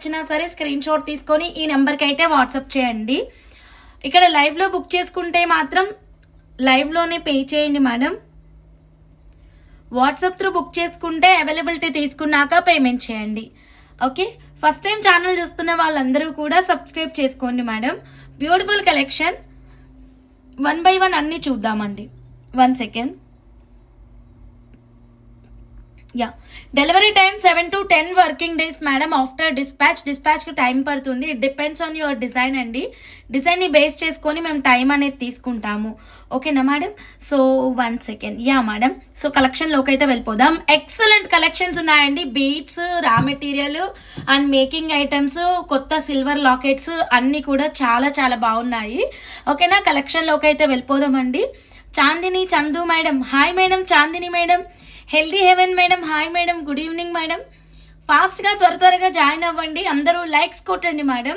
నచ్చినా సరే screen shot తీసుకొని ఈ నెంబర్కి అయితే వాట్సాప్ చేయండి. ఇక్కడ లైవ్లో బుక్ చేసుకుంటే మాత్రం లైవ్లోనే పే చేయండి మేడం. వాట్సాప్ త్రూ బుక్ చేసుకుంటే అవైలబిలిటీ తీసుకున్నాక పేమెంట్ చేయండి. ఓకే, ఫస్ట్ టైం ఛానల్ చూస్తున్న వాళ్ళందరూ కూడా సబ్స్క్రైబ్ చేసుకోండి మేడం. బ్యూటిఫుల్ కలెక్షన్ 1 by 1 అన్ని చూద్దామండి. 1 second. Yeah, delivery time 7 to 10 working days madam. After డిస్పాచ్కి టైం పడుతుంది. It depends on your design అండి. డిజైన్ని బేస్ చేసుకొని మేము టైం అనేది తీసుకుంటాము. ఓకేనా madam? So 1 second. Yeah madam, so కలెక్షన్లోకి అయితే వెళ్ళిపోదాం. ఎక్సలెంట్ కలెక్షన్స్ ఉన్నాయండి. Beads, raw material and making items, కొత్త సిల్వర్ లాకెట్స్ అన్నీ కూడా చాలా చాలా బాగున్నాయి. ఓకేనా, కలెక్షన్లోకి అయితే వెళ్ళిపోదామండి. Chandini Chandu madam, hi madam. Chandini madam, healthy heaven madam, hi madam, good evening madam. ఫాస్ట్గా త్వరగా జాయిన్ అవ్వండి. అందరూ లైక్స్ కొట్టండి మేడం.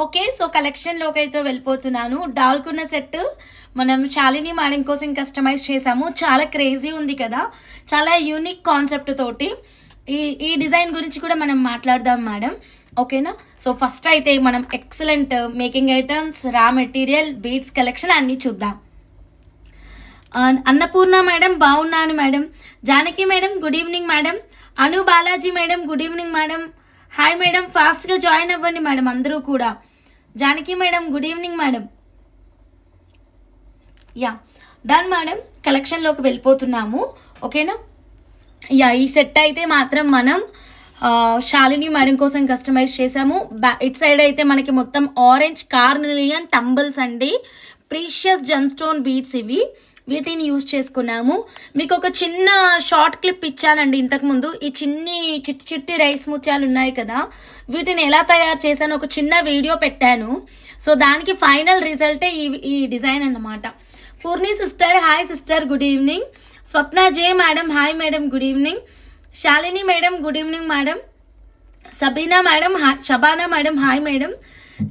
ఓకే, సో కలెక్షన్లోకి అయితే వెళ్ళిపోతున్నాను. డాల్కున్న సెట్ మనం శాలిని మేడం కోసం కస్టమైజ్ చేసాము. చాలా క్రేజీ ఉంది కదా, చాలా యూనిక్ కాన్సెప్ట్ తోటి. ఈ డిజైన్ గురించి కూడా మనం మాట్లాడదాం మేడం. ఓకేనా, సో ఫస్ట్ అయితే మనం excellent making items, raw material, beads collection అన్నీ చూద్దాం. అన్నపూర్ణ మేడం, బాగున్నాను madam. Janaki madam, good evening madam. Anu Balaji madam, good evening madam. Hi madam, ఫాస్ట్గా జాయిన్ అవ్వండి మేడం అందరూ కూడా. Janaki madam, good evening madam. Yeah, done madam, కలెక్షన్లోకి వెళ్ళిపోతున్నాము. ఓకేనా, యా, ఈ సెట్ అయితే మాత్రం మనం శాలిని మేడం కోసం కస్టమైజ్ చేసాము. ఇట్ సైడ్ అయితే మనకి మొత్తం ఆరెంజ్ కార్నిలియన్ టంబుల్స్ అండి. ప్రీషియస్ జెమ్ స్టోన్ బీడ్స్ ఇవి. వీటిని యూజ్ చేసుకున్నాము. మీకు ఒక చిన్న షార్ట్ క్లిప్ ఇచ్చానండి ఇంతకుముందు. ఈ చిట్టి రైస్ ముత్యాలు ఉన్నాయి కదా, వీటిని ఎలా తయారు చేశాను ఒక చిన్న వీడియో పెట్టాను. సో దానికి ఫైనల్ రిజల్టే ఈ డిజైన్ అన్నమాట. Purni sister, hi sister, good evening. Swapna J madam, hi madam, good evening. Shalini madam, good evening madam. Sabina madam, Shabana madam, hi madam.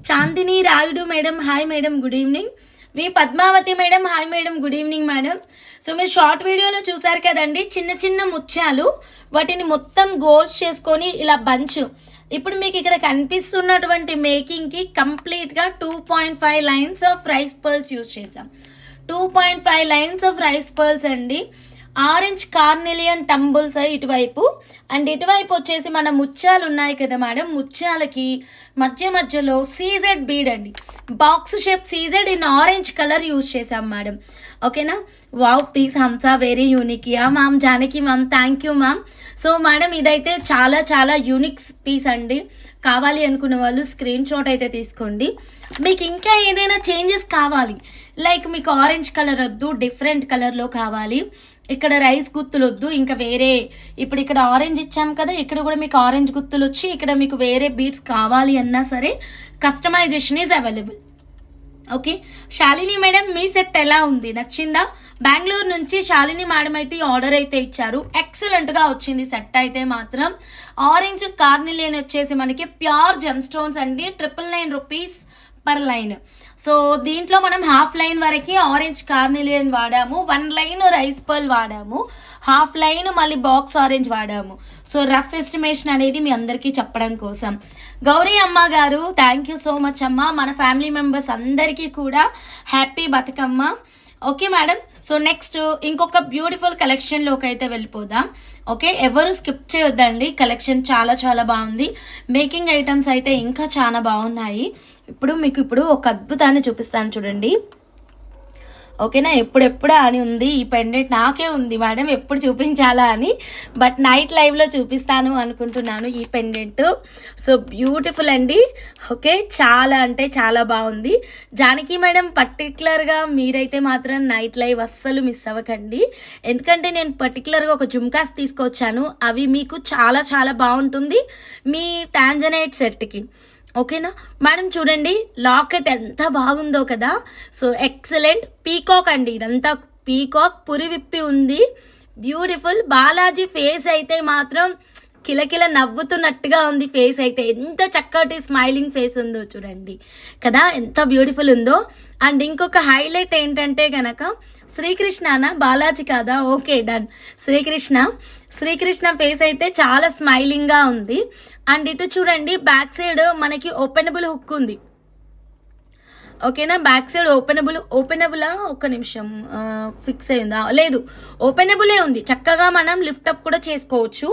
Chandini Rayudu madam, hi madam, good evening. V Padmavathi madam, hi madam, good evening madam. So మీరు short వీడియోలో చూసారు కదండి, చిన్న చిన్న ముత్యాలు, వాటిని మొత్తం goals చేసుకొని ఇలా బంచ్. ఇప్పుడు మీకు ఇక్కడ కనిపిస్తున్నటువంటి మేకింగ్కి కంప్లీట్గా 2.5 lines of rice pearls use చేసాం. 2.5 లైన్స్ ఆఫ్ రైస్ పర్ల్స్ అండి. ఆరెంజ్ కార్నిలియన్ టంబుల్స్ ఇటువైపు, అండ్ ఇటువైపు వచ్చేసి మన ముత్యాలు ఉన్నాయి కదా మేడం, ముత్యాలకి మధ్యలో సీజెడ్ బీడ్ అండి. Box shape CZ in orange colour use చేసాం మేడం. ఓకేనా, wow piece Hamsa very unique. Yeah ma'am, Janaki ma'am, thank you ma'am. So madam ఇదైతే చాలా చాలా యూనిక్ పీస్ అండి. కావాలి అనుకున్న వాళ్ళు స్క్రీన్ షాట్ అయితే తీసుకోండి. మీకు ఇంకా ఏదైనా చేంజెస్ కావాలి, లైక్ మీకు ఆరెంజ్ కలర్ వద్దు, డిఫరెంట్ కలర్లో కావాలి, ఇక్కడ రైస్ గుత్తులు వద్దు, ఇంకా వేరే, ఇప్పుడు ఇక్కడ ఆరెంజ్ ఇచ్చాం కదా, ఇక్కడ కూడా మీకు ఆరెంజ్ గుత్తులు వచ్చి ఇక్కడ మీకు వేరే బీడ్స్ కావాలి అన్నా సరే customisation is available. Okay, Shalini madam, మీ సెట్ ఎలా ఉంది, నచ్చిందా? బెంగళూరు నుంచి శాలిని మేడం అయితే ఆర్డర్ అయితే ఇచ్చారు. ఎక్సలెంట్ గా వచ్చింది సెట్ అయితే మాత్రం. ఆరెంజ్ కార్నిలియన్ వచ్చేసి మనకి ప్యూర్ జెమ్ స్టోన్స్ అండి. 999 రూపీస్ పర్ లైన్. సో దీంట్లో మనం హాఫ్ లైన్ వరకు ఆరెంజ్ కార్నిలియన్ వాడాము, 1 లైన్ రైస్ పర్ల్ వాడాము, హాఫ్ లైన్ మళ్ళీ బాక్స్ ఆరెంజ్ వాడాము. సో రఫ్ ఎస్టిమేషన్ అనేది మీ అందరికీ చెప్పడం కోసం. గౌరీ అమ్మ గారు, థ్యాంక్ యూ సో మచ్ అమ్మ. మన ఫ్యామిలీ మెంబర్స్ అందరికీ కూడా happy Bathukamma. Okay madam, so next ఇంకొక బ్యూటిఫుల్ కలెక్షన్లోకి అయితే వెళ్ళిపోదాం. ఓకే, ఎవరు స్కిప్ చేయొద్దండి, కలెక్షన్ చాలా చాలా బాగుంది. మేకింగ్ ఐటమ్స్ అయితే ఇంకా చాలా బాగున్నాయి. ఇప్పుడు ఒక అద్భుతాన్ని చూపిస్తాను చూడండి. ఓకేనా, ఎప్పుడెప్పుడా అని ఉంది ఈ పెండెంట్. నాకే ఉంది మేడం ఎప్పుడు చూపించాలా అని, బట్ నైట్ లైవ్లో చూపిస్తాను అనుకుంటున్నాను ఈ పెండెంట్. సో బ్యూటిఫుల్ అండి. ఓకే, చాలా అంటే చాలా బాగుంది. జానకి మేడం, పర్టికులర్గా మీరైతే మాత్రం నైట్ లైవ్ అస్సలు మిస్ అవ్వకండి, ఎందుకంటే నేను పర్టికులర్గా ఒక జుమ్కాస్ తీసుకొచ్చాను. అవి మీకు చాలా చాలా బాగుంటుంది మీ టాంజనైట్ సెట్కి. ఓకేనా మేడం, చూడండి లాకెట్ ఎంత బాగుందో కదా. సో ఎక్సలెంట్ పీకాక్ అండి, ఇదంతా పీకాక్ పురి విప్పి ఉంది. బ్యూటిఫుల్. బాలాజీ ఫేస్ అయితే మాత్రం కిలకిల నవ్వుతున్నట్టుగా ఉంది ఫేస్ అయితే. ఎంత చక్కటి స్మైలింగ్ ఫేస్ ఉందో చూడండి కదా, ఎంత బ్యూటిఫుల్ ఉందో. అండ్ ఇంకొక హైలైట్ ఏంటంటే గనక శ్రీకృష్ణనా బాలాజీ కాదా, ఓకే డన్. శ్రీకృష్ణ ఫేస్ అయితే చాలా స్మైలింగ్ గా ఉంది. అండ్ ఇటు చూడండి బ్యాక్ సైడ్ మనకి ఓపెనబుల్ హుక్ ఉంది, ఓకేనా. బ్యాక్ సైడ్ ఓపెనబుల్ ఒక్క నిమిషం ఫిక్స్ అయిందా, లేదు ఓపెనబులే ఉంది. చక్కగా మనం లిఫ్టప్ కూడా చేసుకోవచ్చు.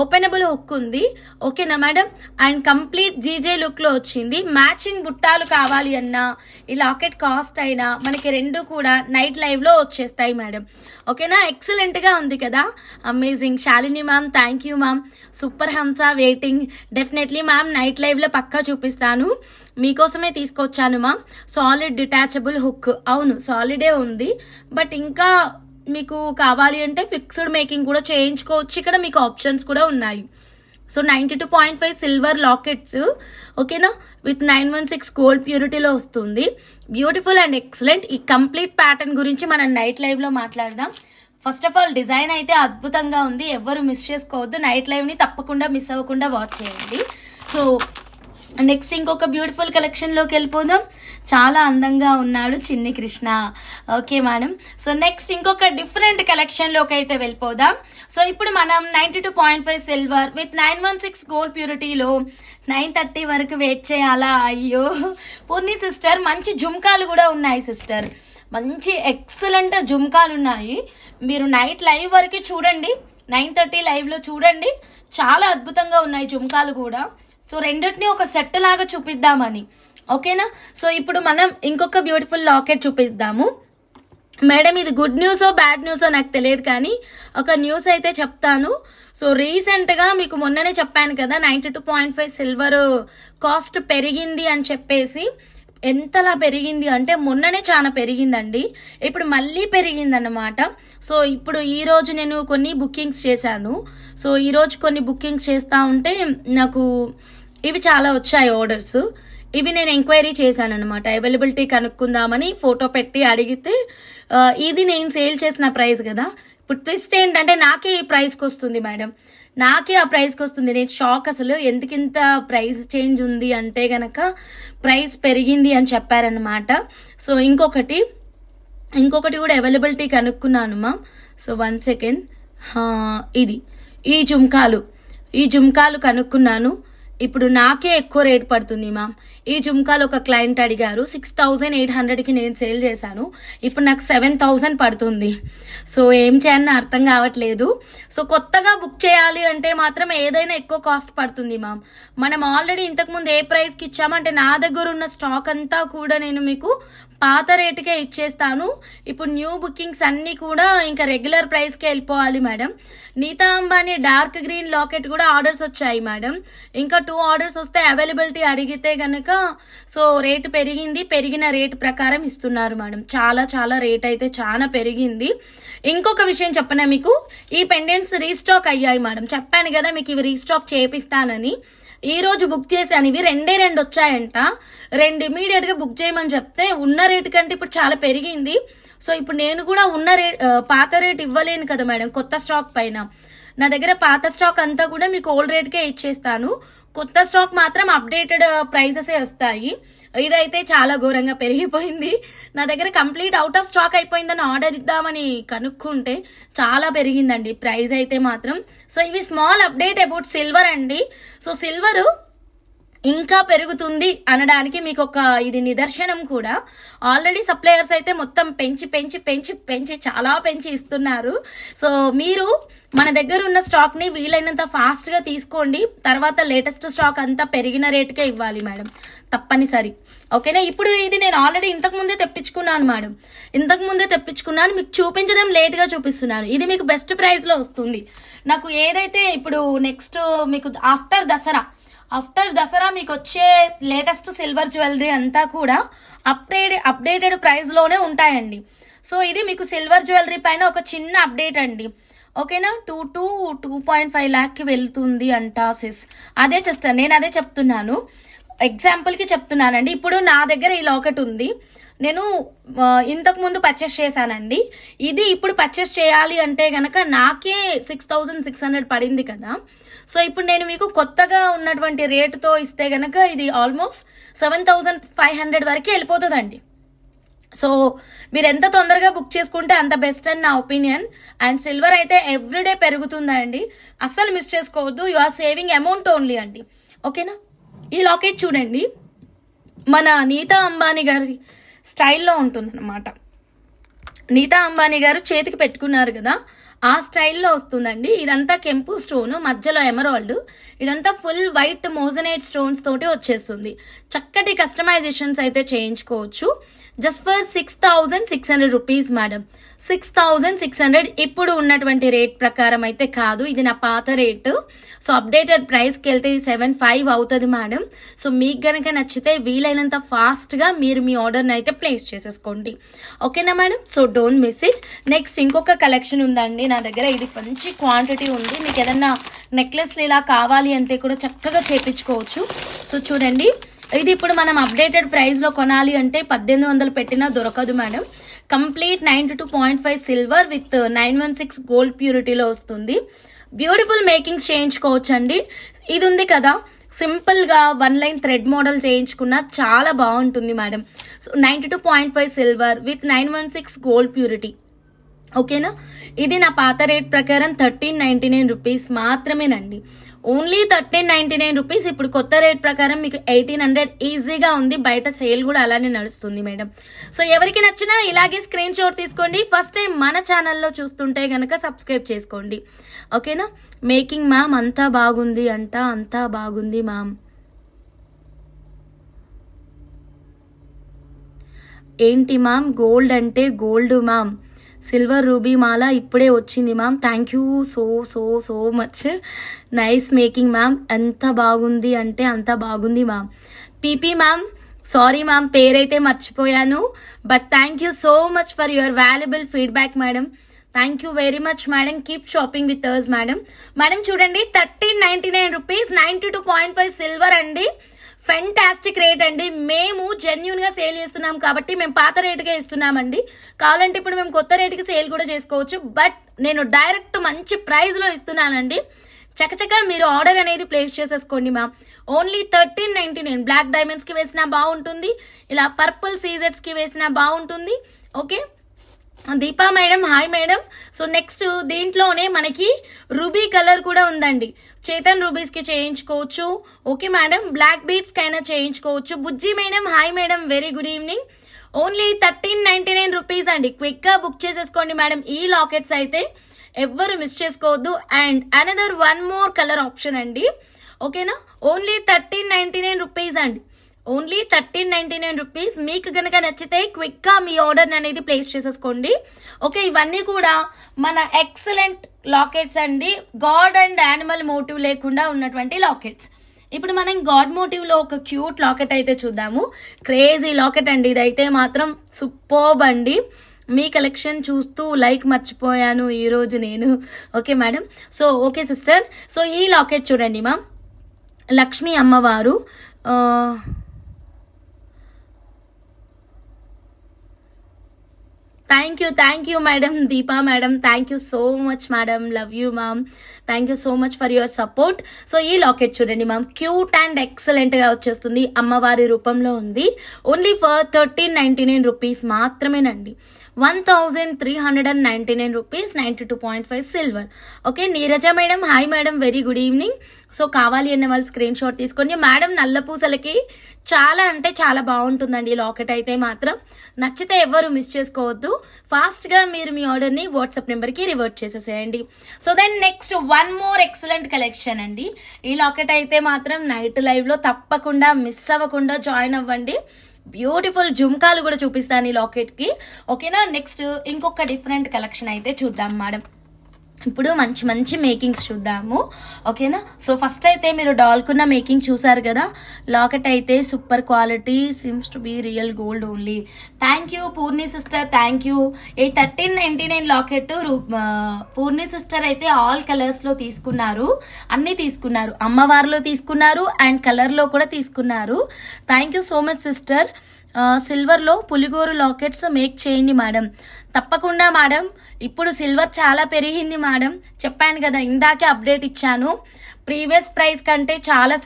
ఓపెనబుల్ హుక్ ఉంది, ఓకేనా madam. And complete GJ look లో వచ్చింది. మ్యాచింగ్ బుట్టాలు కావాలి అన్నా ఈ లాకెట్ కాస్ట్ అయినా మనకి రెండు కూడా నైట్ లైవ్ లో వచ్చేస్తాయి మేడం, ఓకేనా. ఎక్సలెంట్ గా ఉంది కదా, amazing. Shalini ma'am thank you ma'am, super Hamsa waiting. Definitely ma'am night live లో పక్కా చూపిస్తాను, మీకోసమే తీసుకొచ్చాను మ్యామ్. సాలిడ్ డిటాచబుల్ హుక్, అవును సాలిడే ఉంది, బట్ ఇంకా మీకు కావాలి అంటే ఫిక్స్డ్ మేకింగ్ కూడా చేయించుకోవచ్చు. ఇక్కడ మీకు ఆప్షన్స్ కూడా ఉన్నాయి. సో 92.5 సిల్వర్ లాకెట్స్, ఓకేనా, విత్ 916 గోల్డ్ ప్యూరిటీలో వస్తుంది. Beautiful and excellent. ఈ కంప్లీట్ ప్యాటర్న్ గురించి మనం నైట్ లైవ్ లో మాట్లాడదాం. ఫస్ట్ ఆఫ్ ఆల్ డిజైన్ అయితే అద్భుతంగా ఉంది, ఎవరు మిస్ చేసుకోవద్దు. నైట్ లైవ్ ని తప్పకుండా మిస్ అవ్వకుండా వాచ్ చేయండి. సో నెక్స్ట్ ఇంకొక బ్యూటిఫుల్ కలెక్షన్ లోకి వెళ్ళిపోదాం. చాలా అందంగా ఉన్నాడు Chinni Krishna, okay madam. So next ఇంకొక డిఫరెంట్ కలెక్షన్ లోకి అయితే వెళ్ళిపోదాం. సో ఇప్పుడు మనం 92.5 సిల్వర్ విత్ 916 గోల్డ్ ప్యూరిటీలో 9:30 వరకు వెయిట్ చేయాలా, అయ్యో పూర్ణి సిస్టర్. మంచి జుమ్కాలు కూడా ఉన్నాయి సిస్టర్, మంచి ఎక్సలెంట్ జుమ్కాలు ఉన్నాయి. మీరు నైట్ లైవ్ వరకు చూడండి, 9:30 లైవ్ లో చూడండి, చాలా అద్భుతంగా ఉన్నాయి జుమ్కాలు కూడా. సో రెండింటిని ఒక సెట్ లాగా చూపిద్దామని, ఓకేనా. సో ఇప్పుడు మనం ఇంకొక బ్యూటిఫుల్ లాకెట్ చూపిద్దాము మేడం. ఇది గుడ్ న్యూసో బ్యాడ్ న్యూసో నాకు తెలియదు, కానీ ఒక న్యూస్ అయితే చెప్తాను. సో రీసెంట్ గా మీకు మొన్ననే చెప్పాను కదా 92.5 సిల్వర్ కాస్ట్ పెరిగింది అని చెప్పేసి. ఎంతలా పెరిగింది అంటే మొన్ననే చాలా పెరిగిందండి, ఇప్పుడు మళ్ళీ పెరిగిందన్నమాట. సో ఇప్పుడు ఈ రోజు నేను కొన్ని బుకింగ్స్ చేశాను. సో ఈ రోజు కొన్ని బుకింగ్స్ చేస్తా ఉంటే నాకు ఇవి చాలా వచ్చాయి ఆర్డర్స్. ఇవి నేను ఎంక్వైరీ చేశాను అనమాట, అవైలబిలిటీ కనుక్కుందామని ఫోటో పెట్టి అడిగితే ఇది నేను సేల్ చేసిన ప్రైస్ కదా. ఇప్పుడు ట్విస్ట్ ఏంటంటే నాకే ఈ ప్రైస్కి వస్తుంది మేడం, నాకే ఆ ప్రైస్కి వస్తుంది. నేను షాక్ అసలు, ఎందుకింత ప్రైస్ చేంజ్ ఉంది అంటే గనక ప్రైస్ పెరిగింది అని చెప్పారనమాట. సో ఇంకొకటి కూడా అవైలబిలిటీ కనుక్కున్నాను మా. సో 1 సెకండ్, ఇది ఈ జుమ్కాలు కనుక్కున్నాను. ఇప్పుడు నాకే ఎక్కువ రేట్ పడుతుంది మ్యామ్. ఈ జుమ్కాలు ఒక క్లయింట్ అడిగారు, 6,800కి నేను సేల్ చేశాను, ఇప్పుడు నాకు 7,000 పడుతుంది. సో ఏం చేయాలని అర్థం కావట్లేదు. సో కొత్తగా బుక్ చేయాలి అంటే మాత్రం ఏదైనా ఎక్కువ కాస్ట్ పడుతుంది మ్యామ్. మనం ఆల్రెడీ ఇంతకుముందు ఏ ప్రైస్కి ఇచ్చామంటే నా దగ్గర ఉన్న స్టాక్ అంతా కూడా నేను మీకు పాత రేటుకే ఇచ్చేస్తాను. ఇప్పుడు న్యూ బుకింగ్స్ అన్ని కూడా ఇంకా రెగ్యులర్ ప్రైస్కే వెళ్ళిపోవాలి madam. Nita Ambani dark green locket కూడా ఆర్డర్స్ వచ్చాయి మేడం. ఇంకా 2 ఆర్డర్స్ వస్తే అవైలబిలిటీ అడిగితే గనక సో రేటు పెరిగిన రేటు ప్రకారం ఇస్తున్నారు మేడం. చాలా రేట్ అయితే చాలా పెరిగింది. ఇంకొక విషయం చెప్పనా మీకు, ఈ పెండెంట్స్ రీస్టాక్ అయ్యాయి మేడం. చెప్పాను కదా మీకు ఇవి రీస్టాక్ చేపిస్తానని. ఈ రోజు బుక్ చేశాను, ఇవి 2 వచ్చాయంట. 2 ఇమీడియట్ గా బుక్ చేయమని చెప్తే ఉన్న రేటు కంటే ఇప్పుడు చాలా పెరిగింది. సో ఇప్పుడు నేను కూడా ఉన్న పాత రేట్ ఇవ్వలేను కదా మేడం కొత్త స్టాక్ పైన. నా దగ్గర పాత స్టాక్ అంతా కూడా మీకు ఓల్డ్ రేట్కే ఇచ్చేస్తాను, కొత్త స్టాక్ మాత్రం అప్డేటెడ్ ప్రైసెస్ వస్తాయి. ఇదైతే చాలా ఘోరంగా పెరిగిపోయింది. నా దగ్గర కంప్లీట్ అవుట్ ఆఫ్ స్టాక్ అయిపోయిందని ఆర్డర్ ఇద్దామని కనుక్కుంటే చాలా పెరిగిందండి ప్రైస్ అయితే మాత్రం. సో ఇవి స్మాల్ అప్డేట్ అబౌట్ సిల్వర్ అండి. సో సిల్వర్ ఇంకా పెరుగుతుంది అనడానికి మీకు ఒక ఇది నిదర్శనం కూడా. ఆల్రెడీ సప్లయర్స్ అయితే మొత్తం పెంచి చాలా పెంచి ఇస్తున్నారు. సో మీరు మన దగ్గర ఉన్న స్టాక్ ని వీలైనంత ఫాస్ట్ గా తీసుకోండి, తర్వాత లేటెస్ట్ స్టాక్ అంతా పెరిగిన రేటుకే ఇవ్వాలి మేడం, తప్పనిసరి, ఓకేనా. ఇప్పుడు ఇది నేను ఆల్రెడీ ఇంతకు ముందే తెప్పించుకున్నాను మేడం, మీకు చూపించడం లేట్ గా చూపిస్తున్నాను. ఇది మీకు బెస్ట్ ప్రైస్ లో వస్తుంది. నాకు ఏదైతే ఇప్పుడు నెక్స్ట్ మీకు ఆఫ్టర్ దసరా మీకు వచ్చే లేటెస్ట్ సిల్వర్ జ్యువెలరీ అంతా కూడా అప్డేటెడ్ ప్రైస్ లోనే ఉంటాయండి. సో ఇది మీకు సిల్వర్ జ్యువెలరీ పైన ఒక చిన్న అప్డేట్ అండి, ఓకేనా. 2.5 lakh కి వెళ్తుంది అంట సిస్. అదే సిస్టర్, నేను అదే చెప్తున్నాను, ఎగ్జాంపుల్ కి చెప్తున్నానండి. ఇప్పుడు నా దగ్గర ఈ లాకెట్ ఉంది, నేను ఇంతకు ముందు పర్చేస్ చేశానండి. ఇది ఇప్పుడు పర్చేస్ చేయాలి అంటే గనక నాకే 6,600 పడింది కదా. సో ఇప్పుడు నేను మీకు కొత్తగా ఉన్నటువంటి రేటుతో ఇస్తే గనక ఇది ఆల్మోస్ట్ 7,500 వరకు వెళ్ళిపోతుందండి. సో మీరు ఎంత తొందరగా బుక్ చేసుకుంటే అంత బెస్ట్ అని నా ఒపీనియన్. అండ్ సిల్వర్ అయితే ఎవ్రీడే పెరుగుతుందండి, అస్సలు మిస్ చేసుకోవద్దు. You are saving amount only అండి. ఓకేనా? ఈ లాకెట్ చూడండి, మన నీతా అంబానీ గారి స్టైల్లో ఉంటుందన్నమాట. నీతా అంబానీ గారు చేతికి పెట్టుకున్నారు కదా, ఆ స్టైల్లో వస్తుందండి. ఇదంతా కెంపు స్టోన్, మధ్యలో ఎమరాల్డ్, ఇదంతా ఫుల్ వైట్ మోజనైట్ స్టోన్స్ తోటి వచ్చేస్తుంది. చక్కటి కస్టమైజేషన్స్ అయితే చేయించుకోవచ్చు. Just for 6,600 rupees madam. 6,600 ఇప్పుడు ఉన్నటువంటి రేట్ ప్రకారం అయితే కాదు, ఇది నా పాత రేటు. సో అప్డేటెడ్ ప్రైస్కి వెళ్తే 7,500 అవుతుంది మేడం. సో మీకు గనక నచ్చితే వీలైనంత ఫాస్ట్గా మీరు మీ ఆర్డర్ని అయితే ప్లేస్ చేసేసుకోండి. ఓకేనా madam? So don't miss it. Next ఇంకొక కలెక్షన్ ఉందండి నా దగ్గర, ఇది మంచి క్వాంటిటీ ఉంది. మీకు ఏదన్నా నెక్లెస్లు ఇలా కావాలి అంటే కూడా చక్కగా చేపించుకోవచ్చు. సో చూడండి, ఇది ఇప్పుడు మనం అప్డేటెడ్ ప్రైస్లో కొనాలి అంటే 1,800 పెట్టినా దొరకదు మేడం. కంప్లీట్ 92.5 సిల్వర్ విత్ 916 గోల్డ్ ప్యూరిటీలో వస్తుంది. బ్యూటిఫుల్ మేకింగ్స్ చేయించుకోవచ్చు అండి. ఇది ఉంది కదా, సింపుల్గా 1 లైన్ థ్రెడ్ మోడల్ చేయించుకున్నా చాలా బాగుంటుంది madam. So 92.5 silver with 916 gold purity. ఓకేనా? ఇది నా పాత రేట్ ప్రకారం 1,399 రూపీస్ మాత్రమేనండి. Only 1,399 rupees. ఇప్పుడు కొత్త రేట్ ప్రకారం మీకు 1,800 ఈజీగా ఉంది. బయట సేల్ కూడా అలానే నడుస్తుంది మేడం. సో ఎవరికి నచ్చినా ఇలాగే స్క్రీన్ షాట్ తీసుకోండి. ఫస్ట్ టైం మన ఛానల్లో చూస్తుంటే గనక సబ్స్క్రైబ్ చేసుకోండి. ఓకేనా? మేకింగ్ మ్యామ్ అంతా బాగుంది అంట, అంతా బాగుంది మ్యామ్. ఏంటి మ్యామ్ గోల్డ్ అంటే గోల్డ్ మ్యామ్, సిల్వర్ రూబీ మాల ఇప్పుడే వచ్చింది ma'am. Thank you so so so much. Nice making ma'am. ఎంత బాగుంది అంటే అంత బాగుంది మ్యామ్. పీపీ మ్యామ్, సారీ మ్యామ్ పేరైతే మర్చిపోయాను, but thank you so much for your valuable feedback madam. Thank you very much madam. Keep shopping with us madam. Madam చూడండి, 1,399 rupees, 92.5 silver అండి. ఫెంటాస్టిక్ రేట్ అండి. మేము జెన్యున్ గా సేల్ చేస్తున్నాం కాబట్టి మేము పాత రేటుకే ఇస్తున్నామండి. కావాలంటే ఇప్పుడు మేము కొత్త రేటుకి సేల్ కూడా చేసుకోవచ్చు, బట్ నేను డైరెక్ట్ మంచి ప్రైస్ లో ఇస్తున్నానండి. చకచక మీరు ఆర్డర్ అనేది ప్లేస్ చేసేసుకోండి మ్యామ్. ఓన్లీ 1,399. బ్లాక్ డైమండ్స్ కి వేసినా బాగుంటుంది, ఇలా పర్పుల్ సీజెట్స్ కి వేసినా బాగుంటుంది. Okay Deepa madam, hi madam. So next దీంట్లోనే మనకి రూబీ కలర్ కూడా ఉందండి. చేతన్ రూబీస్ కి చేయించుకోవచ్చు. ఓకే మేడం, బ్లాక్ బీడ్స్ కైనా చేయించుకోవచ్చు. Bujji madam, hi madam, very good evening. Only 1,399 rupees అండి. క్విక్ గా బుక్ చేసేసుకోండి మేడం. ఈ లాకెట్స్ అయితే ఎవ్వరు మిస్ చేసుకోవద్దు. And another 1 more colour option అండి. ఓకేనా? ఓన్లీ 1,399 రూపీస్ అండి. Only 1,399 rupees. మీకు కనుక నచ్చితే క్విక్ గా మీ ఆర్డర్ అనేది ప్లేస్ చేసేసుకోండి. ఓకే, ఇవన్నీ కూడా మన ఎక్సలెంట్ లాకెట్స్ అండి. గాడ్ అండ్ యానిమల్ మోటివ్ లేకుండా ఉన్నటువంటి లాకెట్స్. ఇప్పుడు మనం గాడ్ మోటివ్ లో ఒక క్యూట్ లాకెట్ అయితే చూద్దాము. క్రేజీ లాకెట్ అండి ఇదైతే మాత్రం సూపర్బ్ అండి. మీ కలెక్షన్ చూస్తూ లైక్ మర్చిపోయాను ఈరోజు నేను. Okay madam. So okay sister. So ఈ లాకెట్ చూడండి మ్యామ్, లక్ష్మీ అమ్మవారు. Thank you madam. Deepa madam, thank you so much madam. Love you ma'am. Thank you so much for your support. So ఈ locket చూడండి ma'am, cute and excellent గా వచ్చేస్తుంది. అమ్మవారి రూపంలో ఉంది. ఓన్లీ ఫర్ 1,399 రూపీస్ మాత్రమేనండి. 1,399 rupees, 92.5 silver. Okay Neeraja madam, hi madam, very good evening. So కావాలి అన్న వాళ్ళు స్క్రీన్ షాట్ తీసుకోండి మేడం. నల్ల పూసలకి చాలా అంటే చాలా బాగుంటుందండి ఈ లాకెట్ అయితే మాత్రం. నచ్చితే ఎవరు మిస్ చేసుకోవద్దు. ఫాస్ట్ గా మీరు మీ ఆర్డర్ ని వాట్సాప్ నెంబర్ కి రివర్ట్ చేసేసేయండి. So then next 1 more excellent collection అండి. ఈ లాకెట్ అయితే మాత్రం నైట్ లైవ్ లో తప్పకుండా మిస్ అవ్వకుండా జాయిన్ అవ్వండి. బ్యూటిఫుల్ జుమ్కాలు కూడా చూపిస్తాను ఈ లాకెట్ కి. ఓకేనా? నెక్స్ట్ ఇంకొక డిఫరెంట్ కలెక్షన్ అయితే చూద్దాం మేడం. ఇప్పుడు మంచి మంచి మేకింగ్స్ చూద్దాము. ఓకేనా? సో ఫస్ట్ అయితే మీరు డాల్కున్న మేకింగ్ చూసారు కదా. లాకెట్ అయితే super quality, seems to be real gold only. Thank you Purni sister, thank you. ఈ 1,399 లాకెట్ పూర్ణి సిస్టర్ అయితే ఆల్ కలర్స్ లో తీసుకున్నారు, అన్ని తీసుకున్నారు. అమ్మవారిలో తీసుకున్నారు అండ్ కలర్ లో కూడా తీసుకున్నారు. Thank you so much sister. Silver లో పులిగోరు లాకెట్స్ మేక్ చేయండి మేడం. తప్పకుండా మేడం. ఇప్పుడు సిల్వర్ చాలా పెరిగింది మేడం, చెప్పాను కదా, ఇందాకే అప్డేట్ ఇచ్చాను. ప్రీవియస్ ప్రైస్ కంటే చాలా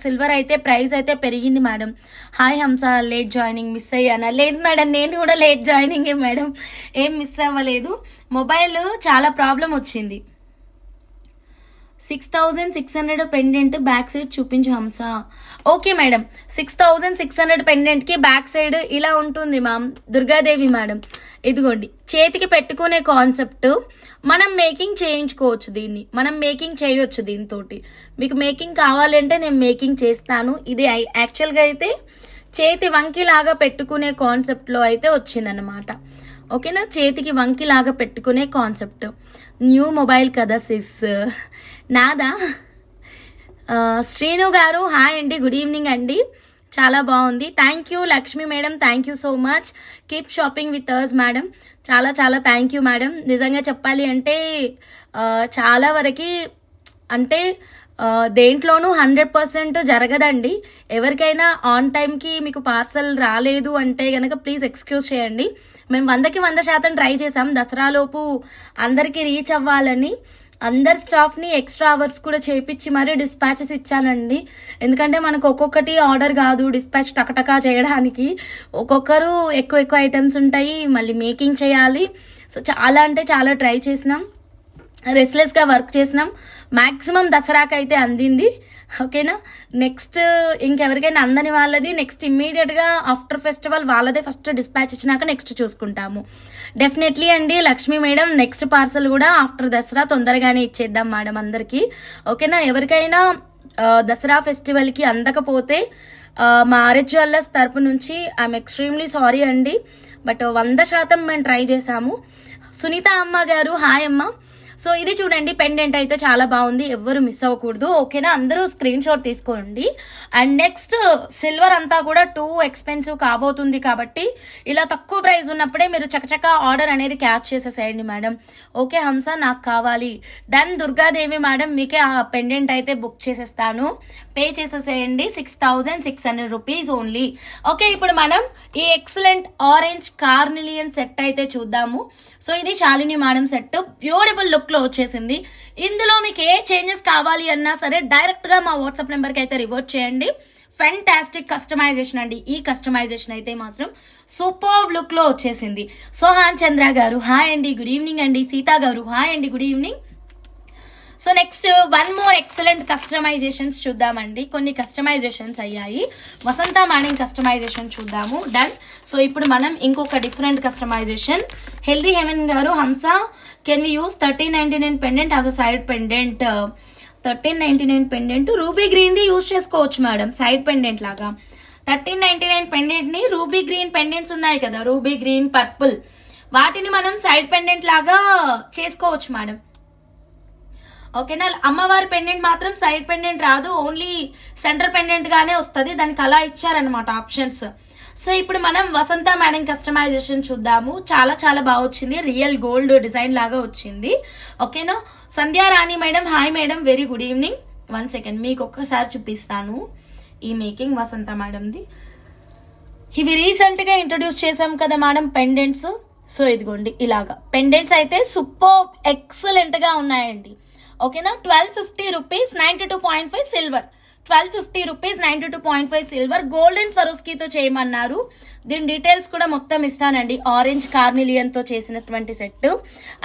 సిల్వర్ అయితే ప్రైస్ అయితే పెరిగింది మేడం. హాయ్ హంస, లేట్ జాయినింగ్, మిస్ అయ్యానా? లేదు మేడం, నేను కూడా లేట్ జాయినింగే మేడం, ఏం మిస్ అవ్వలేదు. మొబైల్ చాలా ప్రాబ్లం వచ్చింది. 6600 పెండెంట్ బ్యాక్ సైడ్ చూపించు హంస. ఓకే మేడం, 6600 పెండెంట్ కి బ్యాక్ సైడ్ ఇలా ఉంటుంది మ్యామ్. దుర్గాదేవి మేడం, ఇదిగోండి చేతికి పెట్టుకునే కాన్సెప్ట్. మనం మేకింగ్ చేయించుకోవచ్చు, దీన్ని మనం మేకింగ్ చేయొచ్చు. దీంతో మీకు మేకింగ్ కావాలంటే నేను మేకింగ్ చేస్తాను. ఇది యాక్చువల్గా అయితే చేతి వంకిలాగా పెట్టుకునే కాన్సెప్ట్లో అయితే వచ్చిందనమాట. ఓకేనా, చేతికి వంకిలాగా పెట్టుకునే కాన్సెప్ట్. న్యూ మొబైల్ కదా సిస్. నాదా? శ్రీను గారు హాయ్ అండి, గుడ్ ఈవినింగ్ అండి. చాలా బాగుంది, thank you. Lakshmi madam thank you so much. Keep shopping with us madam. చాలా చాలా థ్యాంక్ యూ మేడం. నిజంగా చెప్పాలి అంటే చాలా వరకు అంటే దేంట్లోనూ 100% జరగదండి. ఎవరికైనా ఆన్ టైంకి మీకు పార్సల్ రాలేదు అంటే గనక ప్లీజ్ ఎక్స్క్యూజ్ చేయండి. మేము 100కి 100% ట్రై చేసాం దసరాలోపు అందరికీ రీచ్ అవ్వాలని. అందరు స్టాఫ్ని ఎక్స్ట్రా అవర్స్ కూడా చేపించి మరీ డిస్పాచెస్ ఇచ్చానండి. ఎందుకంటే మనకు ఒక్కొక్కటి ఆర్డర్ కాదు డిస్పాచ్ టకటకా చేయడానికి. ఒక్కొక్కరు ఎక్కువ ఐటమ్స్ ఉంటాయి, మళ్ళీ మేకింగ్ చేయాలి. సో చాలా అంటే చాలా ట్రై చేసినాం, రెస్లెస్గా వర్క్ చేసినాం. మ్యాక్సిమం దసరాకి అయితే అందింది. ఓకేనా, నెక్స్ట్ ఇంకెవరికైనా అందని వాళ్ళది నెక్స్ట్ ఇమ్మీడియట్గా ఆఫ్టర్ ఫెస్టివల్ వాళ్ళదే ఫస్ట్ డిస్పాచ్ ఇచ్చినాక నెక్స్ట్ చూసుకుంటాము. డెఫినెట్లీ అండి లక్ష్మి మేడం, నెక్స్ట్ పార్సల్ కూడా ఆఫ్టర్ దసరా తొందరగానే ఇచ్చేద్దాం మేడం అందరికీ. ఓకేనా, ఎవరికైనా దసరా ఫెస్టివల్కి అందకపోతే మా ఆర్ఎచ్ జ్యువెల్లర్స్ తరపు నుంచి ఐఎమ్ ఎక్స్ట్రీమ్లీ సారీ అండి, బట్ 100% మేము ట్రై చేసాము. సునీత అమ్మ గారు హాయ్ అమ్మ. సో ఇది చూడండి, పెండెంట్ అయితే చాలా బాగుంది, ఎవ్వరు మిస్ అవ్వకూడదు. ఓకేనా, అందరూ స్క్రీన్ షాట్ తీసుకోండి. అండ్ నెక్స్ట్ సిల్వర్ అంతా కూడా టూ ఎక్స్పెన్సివ్ కాబోతుంది కాబట్టి ఇలా తక్కువ ప్రైస్ ఉన్నప్పుడే మీరు చకచక ఆర్డర్ అనేది క్యాచ్ చేసేసేయండి మేడం. ఓకే హంస, నాకు కావాలి. డన్. దుర్గాదేవి మేడం, మీకే ఆ పెండెంట్ అయితే బుక్ చేసేస్తాను, పే చేసేసేయండి. 6600 రూపీస్ ఓన్లీ. ఓకే, ఇప్పుడు మనం ఈ ఎక్సలెంట్ ఆరెంజ్ కార్నిలియన్ సెట్ అయితే చూద్దాము. సో ఇది Shalini madam set, beautiful look లో వచ్చేసింది. ఇందులో మీకు ఏ చేంజెస్ కావాలి అన్నా సరే డైరెక్ట్ గా మా వాట్సాప్ నెంబర్ కి అయితే రివర్ట్ చేయండి. ఫెంటాస్టిక్ కస్టమైజేషన్ అండి. ఈ కస్టమైజేషన్ అయితే మాత్రం సూపర్ లుక్ లో వచ్చేసింది. సోహాన్ చంద్ర గారు హాయ్ అండి, గుడ్ ఈవినింగ్ అండి. సీతా గారు హాయ్ అండి, good evening. So next one more excellent customisations చూద్దామండి. కొన్ని కస్టమైజేషన్స్ అయ్యాయి. వసంత మేడం కస్టమైజేషన్ చూద్దాము. డన్. సో ఇప్పుడు మనం ఇంకొక డిఫరెంట్ కస్టమైజేషన్. హెల్దీ హెవెన్ గారు Hamsa, can we use 1399 pendant as a side pendant? 1399 pendant ruby green the use చేసుకోవచ్చు మేడం, సైడ్ పెండెంట్ లాగా. 1399 పెండెంట్ ని రూబీ గ్రీన్ పెండెంట్స్ ఉన్నాయి కదా, రూబీ గ్రీన్ పర్పుల్, వాటిని మనం సైడ్ పెండెంట్ లాగా చేసుకోవచ్చు మేడం. ఓకేనా, అమ్మవారి పెండెంట్ మాత్రం సైడ్ పెండెంట్ రాదు, ఓన్లీ సెంటర్ పెండెంట్ గానే వస్తుంది. దానికి అలా ఇచ్చారనమాట ఆప్షన్స్. సో ఇప్పుడు మనం వసంత మేడం కస్టమైజేషన్ చూద్దాము. చాలా చాలా బాగా వచ్చింది, రియల్ గోల్డ్ డిజైన్ లాగా వచ్చింది. ఓకేనా, Sandhyarani madam hi madam, very good evening. 1 second మీకు ఒక్కసారి చూపిస్తాను ఈ మేకింగ్ వసంత మేడంది. ఇవి రీసెంట్ గా ఇంట్రడ్యూస్ చేసాం కదా మేడం పెండెంట్స్. సో ఇదిగోండి ఇలాగా పెండెంట్స్ అయితే సూపర్ ఎక్సలెంట్ గా ఉన్నాయండి. ఓకేనా, 1250 rupees, 92.5 silver. 1250 rupees, 92.5 silver. Golden స్వరోస్కీతో చేయమన్నారు. దీని డీటెయిల్స్ కూడా మొత్తం ఇస్తానండి. ఆరెంజ్ కార్నిలియన్ తో చేసినటువంటి సెట్.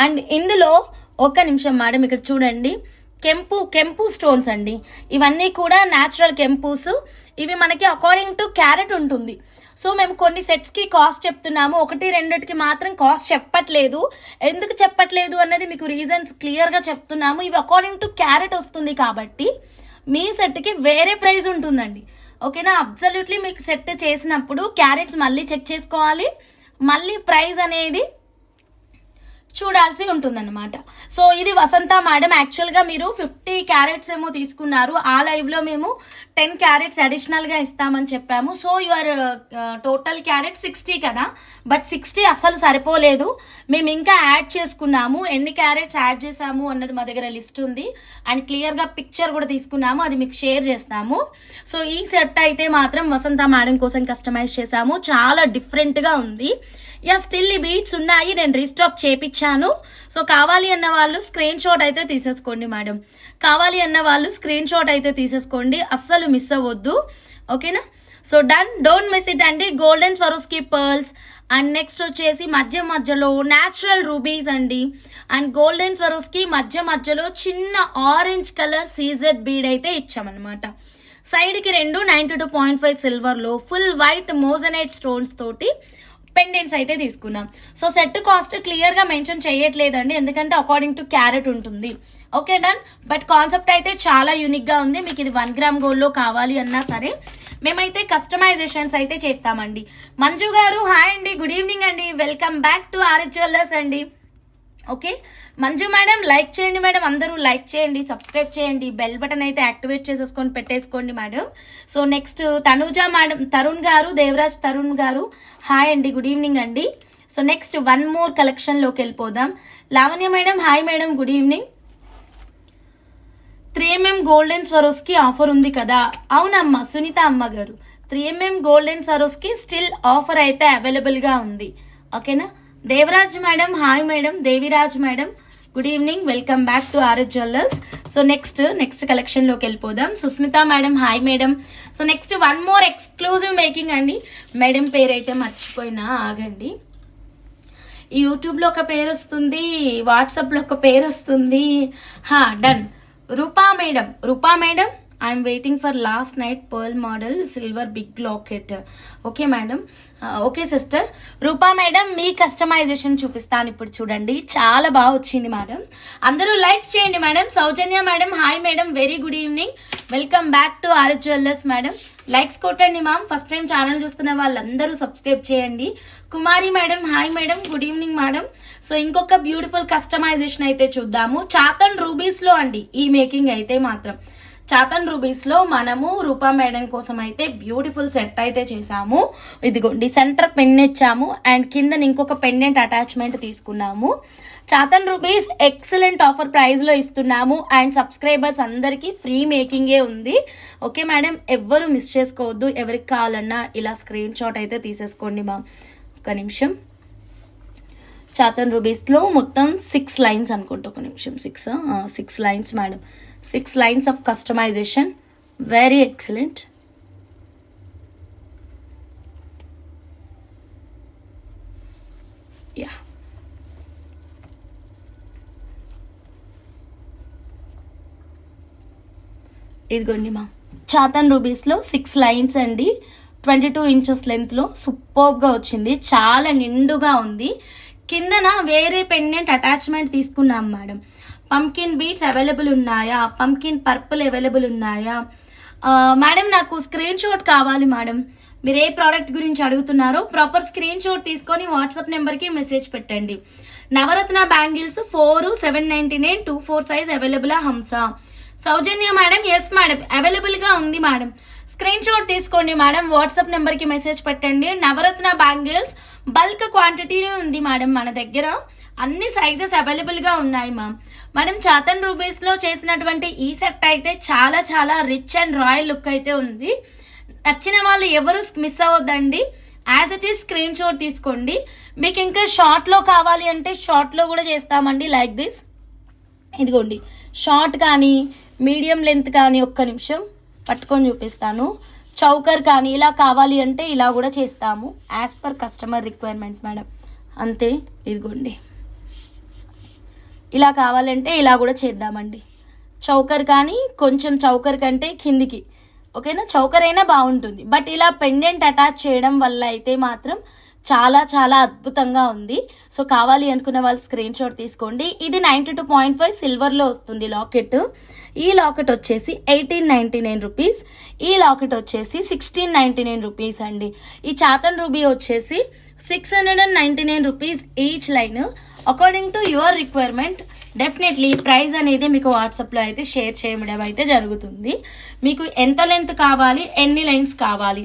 అండ్ ఇందులో ఒక్క నిమిషం మేడం, ఇక్కడ చూడండి కెంపు స్టోన్స్ అండి. ఇవన్నీ కూడా న్యాచురల్ కెంపూస్. ఇవి మనకి అకార్డింగ్ టు క్యారెట్ ఉంటుంది. సో మేము కొన్ని సెట్స్ కి కాస్ట్ చెప్తున్నాము, 1-2కి మాత్రం కాస్ట్ చెప్పట్లేదు. ఎందుకు చెప్పట్లేదు అన్నది మీకు రీజన్స్ క్లియర్ గా చెప్తున్నాము. ఇవి అకార్డింగ్ టు క్యారెట్ వస్తుంది కాబట్టి మీ సెట్ కి వేరే ప్రైస్ ఉంటుందండి. ఓకేనా, అబ్సల్యూట్లీ మీకు సెట్ చేసినప్పుడు క్యారెట్స్ మళ్ళీ చెక్ చేసుకోవాలి, మళ్ళీ ప్రైస్ అనేది చూడాల్సి ఉంటుందన్నమాట. సో ఇది వసంత మేడం, యాక్చువల్ గా మీరు 50 క్యారెట్స్ ఏమో తీసుకున్నారు. ఆ లైవ్ లో మేము 10 క్యారెట్స్ అడిషనల్ గా ఇస్తామని చెప్పాము. సో యువర్ టోటల్ క్యారెట్ 60 కదా, బట్ 60 అసలు సరిపోలేదు. మేము ఇంకా యాడ్ చేసుకున్నాము, ఎన్ని క్యారెట్స్ యాడ్ చేసాము అన్నది మా దగ్గర లిస్ట్ ఉంది. అండ్ క్లియర్ గా పిక్చర్ కూడా తీసుకున్నాము, అది మీకు షేర్ చేస్తాము. సో ఈ సెట్ అయితే మాత్రం వసంత మేడం కోసం కస్టమైజ్ చేసాము, చాలా డిఫరెంట్ గా ఉంది. యా స్టిల్ ఈ బీట్స్ ఉన్నాయి, నేను రీస్టాక్ చేపించాను. సో కావాలి అన్న వాళ్ళు స్క్రీన్ షాట్ అయితే తీసేసుకోండి మేడం, కావాలి అన్న వాళ్ళు స్క్రీన్ షాట్ అయితే తీసేసుకోండి, అస్సలు మిస్ అవ్వద్దు. ఓకేనా? So done, don't miss it అండి. Golden Swarovski pearls and next వచ్చేసి మధ్యలో న్యాచురల్ రూబీస్ అండి. అండ్ గోల్డెన్ స్వరోస్కి మధ్యలో చిన్న ఆరెంజ్ కలర్ సీజెడ్ బీడ్ అయితే ఇచ్చామన్నమాట. సైడ్కి 92.5 సిల్వర్లో ఫుల్ వైట్ మోజనైట్ స్టోన్స్ తోటి పెండెంట్స్ అయితే తీసుకున్నాం. సో సెట్ కాస్ట్ క్లియర్గా మెన్షన్ చేయట్లేదండి, ఎందుకంటే అకార్డింగ్ టు క్యారెట్ ఉంటుంది. Okay done. బట్ కాన్సెప్ట్ అయితే చాలా యూనిక్గా ఉంది. మీకు ఇది 1 గ్రామ్ గోల్డ్లో కావాలి అన్నా సరే మేమైతే కస్టమైజేషన్స్ అయితే చేస్తామండి. మంజు గారు హాయ్ అండి, గుడ్ ఈవినింగ్ అండి, welcome back to RS jewellers అండి. ఓకే మంజు మేడం లైక్ చేయండి మేడం, అందరూ లైక్ చేయండి, సబ్స్క్రైబ్ చేయండి, బెల్ బటన్ అయితే యాక్టివేట్ చేసేసుకొని పెట్టేసుకోండి madam. So next Tanuja madam, Tarun గారు, దేవరాజ్ తరుణ్ గారు హాయ్ అండి, గుడ్ ఈవినింగ్ అండి. సో నెక్స్ట్ 1 మోర్ కలెక్షన్లోకి వెళ్ళిపోదాం. Lavanya madam hi madam, good evening. 3mm golden Swarovski offer ఉంది కదా? అవునమ్మా సునీత అమ్మ గారు, 3mm golden Swarovski still offer అయితే అవైలబుల్గా ఉంది. ఓకేనా? Devaraj madam hi madam, Deviraj madam good evening, welcome back to RS jewellers. So next కలెక్షన్లోకి వెళ్ళిపోదాం. Susmitha madam hi madam. So next 1 more exclusive making అండి. మేడం పేరు అయితే మర్చిపోయినా, ఆగండి. యూట్యూబ్లో ఒక పేరు వస్తుంది, వాట్సాప్లో ఒక పేరు వస్తుంది. Done. Rupa madam I'm waiting for last night pearl model silver big locket. Okay madam, okay sister. Rupa madam మీ కస్టమైజేషన్ చూపిస్తాను ఇప్పుడు, చూడండి చాలా బాగా వచ్చింది మేడం, అందరూ లైక్స్ చేయండి madam. Soujanya madam hi madam, very good evening, welcome back to RS jewellers madam. Likes కొట్టండి మ్యామ్, ఫస్ట్ టైం ఛానల్ చూస్తున్న వాళ్ళందరూ సబ్స్క్రైబ్ చేయండి. Kumari madam hi madam, good evening madam. So ఇంకొక బ్యూటిఫుల్ కస్టమైజేషన్ అయితే చూద్దాము. చాతన్ రూబీస్ లో అండి ఈ మేకింగ్ అయితే మాత్రం. చాతన్ రూబీస్ లో మనము రూపా మేడం కోసం అయితే బ్యూటిఫుల్ సెట్ అయితే చేసాము. ఇదిగోండి సెంటర్ పెన్ ఇచ్చాము అండ్ కింద ఇంకొక పెండెంట్ అటాచ్మెంట్ తీసుకున్నాము. చాతన్ రూబీస్ ఎక్సలెంట్ ఆఫర్ ప్రైస్ లో ఇస్తున్నాము అండ్ సబ్స్క్రైబర్స్ అందరికి ఫ్రీ మేకింగే ఉంది. ఓకే మేడం, ఎవ్వరు మిస్ చేసుకోవద్దు. ఎవరికి కావాలన్నా ఇలా స్క్రీన్ షాట్ అయితే తీసేసుకోండి మా. ఒక నిమిషం. చాతన్ రూబీస్ లో మొత్తం 6 లైన్స్ అనుకుంటా, ఒక నిమిషం. 6 lines madam, 6 lines of customisation, very excellent. Yeah ఇదిగోండి మా చాతన్ రూబీస్ లో 6 లైన్స్ అండి, 22 ఇంచెస్ లెంత్ లో సూపర్ గా వచ్చింది, చాలా నిండుగా ఉంది. కిందన వేరే పెండెంట్ అటాచ్మెంట్ తీసుకున్నాం మేడం. పంకిన్ బీట్స్ అవైలబుల్ ఉన్నాయా? పంకిన్ పర్పుల్ అవైలబుల్ ఉన్నాయా? మేడం నాకు స్క్రీన్ షాట్ కావాలి మేడం. మీరు ఏ ప్రోడక్ట్ గురించి అడుగుతున్నారో ప్రాపర్ స్క్రీన్ షాట్ తీసుకొని వాట్సాప్ నెంబర్కి మెసేజ్ పెట్టండి. నవరత్న బ్యాంగిల్స్ 4 799 24 సైజ్ అవైలబుల్ హంసా. సౌజన్య మేడం ఎస్ మేడం అవైలబుల్ గా ఉంది మేడం. స్క్రీన్ షాట్ తీసుకోండి మేడం, వాట్సాప్ నెంబర్ కి మెసేజ్ పెట్టండి. నవరత్న బ్యాంగిల్స్ బల్క్ క్వాంటిటీ ఉంది మేడం, మన దగ్గర అన్ని సైజెస్ అవైలబుల్ గా ఉన్నాయి మ్యామ్. మేడం చాతన్ రూబీస్ లో చేసినటువంటి ఈ సెట్ అయితే చాలా చాలా రిచ్ అండ్ రాయల్ లుక్ అయితే ఉంది. నచ్చిన వాళ్ళు ఎవరు మిస్ అవ్వద్దండి. As it is screen shot తీసుకోండి. మీకు ఇంకా షార్ట్ లో కావాలి అంటే షార్ట్ లో కూడా చేస్తామండి, లైక్ దిస్. ఇదిగోండి షార్ట్ కానీ మీడియం లెంత్ కానీ, ఒక్క నిమిషం పట్టుకొని చూపిస్తాను. చౌకర్ కానీ ఇలా కావాలి అంటే ఇలా కూడా చేస్తాము, as per customer requirement madam, అంతే. ఇదిగోండి ఇలా కావాలంటే ఇలా కూడా చేద్దామండి. చౌకర్ కానీ కొంచెం చౌకర్ కంటే కిందికి, ఓకేనా, చౌకర్ అయినా బాగుంటుంది. బట్ ఇలా పెండెంట్ అటాచ్ చేయడం వల్ల అయితే మాత్రం చాలా చాలా అద్భుతంగా ఉంది. సో కావాలి అనుకున్న వాళ్ళు స్క్రీన్ షాట్ తీసుకోండి. ఇది 92.5 సిల్వర్లో వస్తుంది లాకెట్. ఈ లాకెట్ వచ్చేసి 1899 రూపీస్, ఈ లాకెట్ వచ్చేసి 1699 రూపీస్ అండి. ఈ చాతన్ రూబీ వచ్చేసి 699 rupees each line. According to your requirement definitely price అనేది మీకు వాట్సాప్లో అయితే షేర్ చేయడం అయితే జరుగుతుంది. మీకు ఎంత లెంత్ కావాలి, ఎన్ని లైన్స్ కావాలి,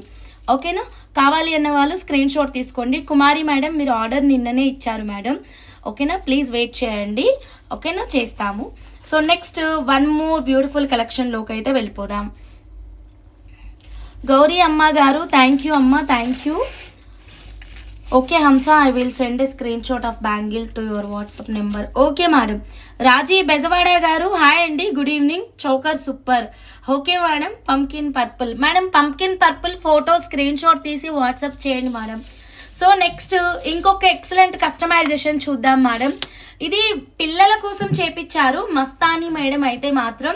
ఓకేనా, కావాలి అన్న వాళ్ళు స్క్రీన్ షాట్ తీసుకోండి. కుమారి మేడం మీరు ఆర్డర్ నిన్ననే ఇచ్చారు మేడం, ఓకేనా, ప్లీజ్ వెయిట్ చేయండి, ఓకేనా, చేస్తాము. సో నెక్స్ట్ 1 మోర్ బ్యూటిఫుల్ కలెక్షన్లోకి అయితే వెళ్ళిపోదాం. గౌరీ అమ్మ గారు థ్యాంక్ యూ అమ్మ, thank you. Okay Hamsa, I will send a screenshot of bangle to your WhatsApp number. Okay madam. Raji Bezawada గారు హాయ్ అండి, good evening. Choker super. Okay madam. Pumpkin purple madam, pumpkin purple photo screenshot తీసి WhatsApp చేయండి madam. So next ఇంకొక excellent customisation చూద్దాం madam. ఇది పిల్లల కోసం చేపించారు మస్తాని మేడం. అయితే మాత్రం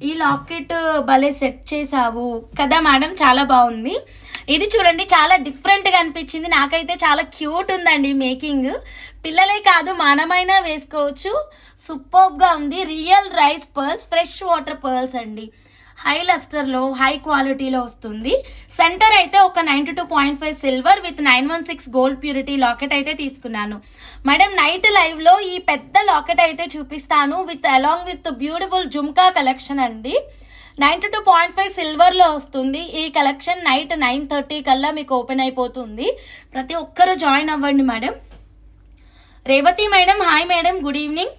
ఈ లాకెట్ భలే సెట్ చేసావు కదా మేడం, చాలా బాగుంది. ఇది చూడండి, చాలా డిఫరెంట్ గా అనిపించింది నాకైతే. చాలా క్యూట్ ఉందండి మేకింగ్. పిల్లలే కాదు మనమైనా వేసుకోవచ్చు. సూపర్బ్ గా ఉంది. Real rice pearls, fresh water pearls అండి. హై లస్టర్ లో హై క్వాలిటీలో వస్తుంది. సెంటర్ అయితే ఒక 92.5 silver with 916 gold purity locket అయితే తీసుకున్నాను మేడం. నైట్ లైవ్ లో ఈ పెద్ద లాకెట్ అయితే చూపిస్తాను with along with beautiful jhumka collection అండి. 92.5 సిల్వర్ లో వస్తుంది. ఈ కలెక్షన్ నైట్ 9:30 కల్లా మీకు ఓపెన్ అయిపోతుంది. ప్రతి ఒక్కరూ జాయిన్ అవ్వండి madam. Revathi madam hi madam, good evening.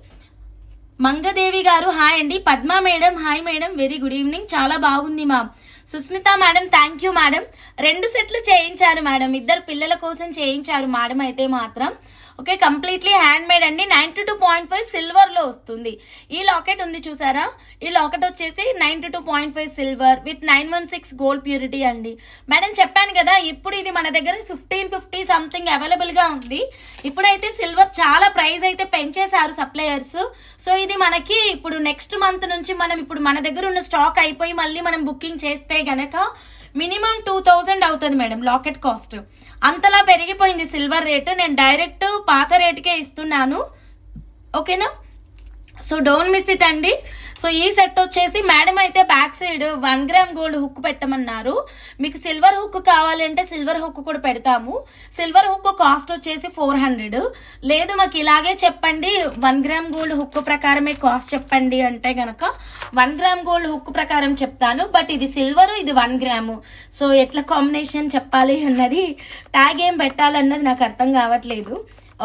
Mangadevi గారు హాయ్ అండి. Padma madam hi madam, very good evening. చాలా బాగుంది ma'am. Susmitha madam thank you madam. 2 సెట్లు చేయించారు మేడం, 2 పిల్లల కోసం చేయించారు మేడం. అయితే మాత్రం ఓకే, కంప్లీట్లీ హ్యాండ్ మేడ్ అండి. 92.5 సిల్వర్ లో వస్తుంది. ఈ లాకెట్ ఉంది చూసారా, ఈ లాకెట్ వచ్చేసి 92.5 సిల్వర్ విత్ 916 గోల్డ్ ప్యూరిటీ అండి. మేడం చెప్పాను కదా, ఇప్పుడు ఇది మన దగ్గర 1550 సంథింగ్ అవైలబుల్ గా ఉంది. ఇప్పుడైతే సిల్వర్ చాలా ప్రైస్ అయితే పెంచేశారు సప్లయర్స్. సో ఇది మనకి ఇప్పుడు నెక్స్ట్ మంత్ నుంచి మనం ఇప్పుడు మన దగ్గర ఉన్న స్టాక్ అయిపోయి మళ్ళీ మనం బుకింగ్ చేస్తే గనక మినిమం 2000 అవుతుంది మేడం లాకెట్ కాస్ట్. అంతలా పెరిగిపోయింది సిల్వర్ రేటు. నేను డైరెక్ట్ పాత రేటుకే ఇస్తున్నాను, ఓకేనా. సో డోంట్ మిస్ ఇట్ అండి. సో ఈ సెట్ వచ్చేసి మేడం అయితే back side 1 gram gold hook పెట్టమన్నారు. మీకు సిల్వర్ హుక్ కావాలంటే సిల్వర్ హుక్ కూడా పెడతాము. సిల్వర్ హుక్ కాస్ట్ వచ్చేసి 400. లేదు మాకు ఇలాగే చెప్పండి 1 గ్రామ్ గోల్డ్ హుక్ ప్రకారమే కాస్ట్ చెప్పండి అంటే గనక 1 గ్రామ్ గోల్డ్ హుక్ ప్రకారం చెప్తాను. బట్ ఇది సిల్వర్, ఇది 1 గ్రాము. సో ఎట్లా కాంబినేషన్ చెప్పాలి అన్నది, ట్యాగ్ ఏం పెట్టాలన్నది నాకు అర్థం కావట్లేదు,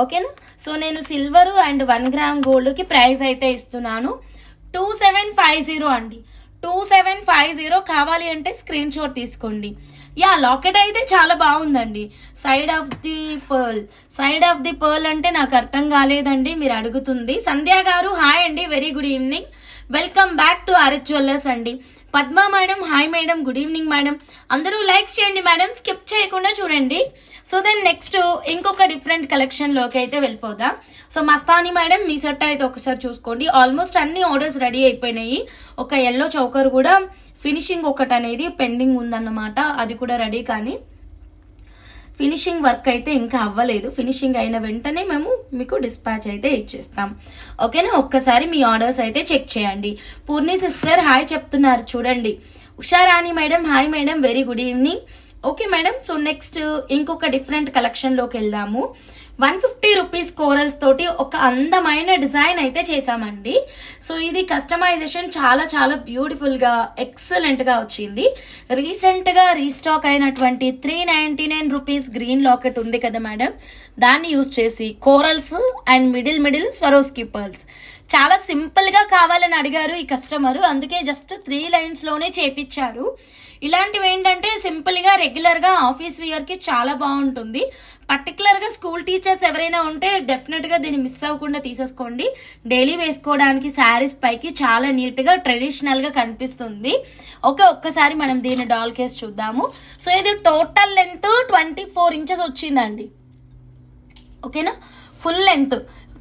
ఓకేనా. సో నేను సిల్వర్ అండ్ 1 గ్రామ్ గోల్డ్ కి ప్రైస్ అయితే ఇస్తున్నాను 2750 అండి. 2750 కావాలి అంటే స్క్రీన్ షాట్ తీసుకోండి. యా లాకెట్ అయితే చాలా బాగుందండి. సైడ్ ఆఫ్ ది పర్ల్ అంటే నాకు అర్థం కాలేదండి, మీరు అడుగుతుంది. సంధ్య గారు హాయ్ అండి, very good evening. Welcome back to RS jewellers అండి. Padma madam hi madam, good evening madam. అందరూ లైక్స్ చేయండి మేడం, స్కిప్ చేయకుండా చూడండి. సో దెన్ నెక్స్ట్ ఇంకొక డిఫరెంట్ కలెక్షన్ లోకి అయితే వెళ్ళిపోదాం. సో మస్తాని మేడం మీ సెట్ అయితే ఒకసారి చూసుకోండి. ఆల్మోస్ట్ అన్ని ఆర్డర్స్ రెడీ అయిపోయినాయి. ఒక ఎల్లో చౌకర్ కూడా ఫినిషింగ్ ఒకటి అనేది పెండింగ్ ఉందన్నమాట, అది కూడా రెడీ. కానీ ఫినిషింగ్ వర్క్ అయితే ఇంకా అవ్వలేదు. ఫినిషింగ్ అయిన వెంటనే మేము మీకు డిస్పాచ్ అయితే ఇచ్చేస్తాం, ఓకేనా. ఒక్కసారి మీ ఆర్డర్స్ అయితే చెక్ చేయండి. పూర్ణి సిస్టర్ హాయ్ చెప్తున్నారు చూడండి. Usharani madam hi madam, very good evening. Okay madam. So next ఇంకొక డిఫరెంట్ కలెక్షన్ లోకి వెళ్దాము. 150 రూపీస్ కోరల్స్ తోటి ఒక అందమైన డిజైన్ అయితే చేసామండి. సో ఇది కస్టమైజేషన్ చాలా చాలా బ్యూటిఫుల్ గా ఎక్సలెంట్ గా వచ్చింది. రీసెంట్ గా రీస్టాక్ అయినటువంటి 399 రూపీస్ గ్రీన్ లాకెట్ ఉంది కదా మేడం, దాన్ని యూజ్ చేసి corals and middle Swarovski pearls చాలా సింపుల్ గా కావాలని అడిగారు ఈ కస్టమర్, అందుకే జస్ట్ 3 లైన్స్ లోనే చేపించారు. ఇలాంటివి ఏంటంటే సింపుల్ గా రెగ్యులర్ గా ఆఫీస్ వియర్ కి చాలా బాగుంటుంది. పర్టికులర్ గా స్కూల్ టీచర్స్ ఎవరైనా ఉంటే డెఫినెట్ గా దీన్ని మిస్ అవ్వకుండా తీసేసుకోండి. డైలీ వేసుకోవడానికి శారీస్ పైకి చాలా నీట్ గా ట్రెడిషనల్ గా కనిపిస్తుంది. ఒక్కసారి మనం దీని డాల్ కేస్ చూద్దాము. సో ఇది టోటల్ లెంత్ 24 ఇంచెస్ వచ్చిందండి, ఓకేనా. ఫుల్ లెంత్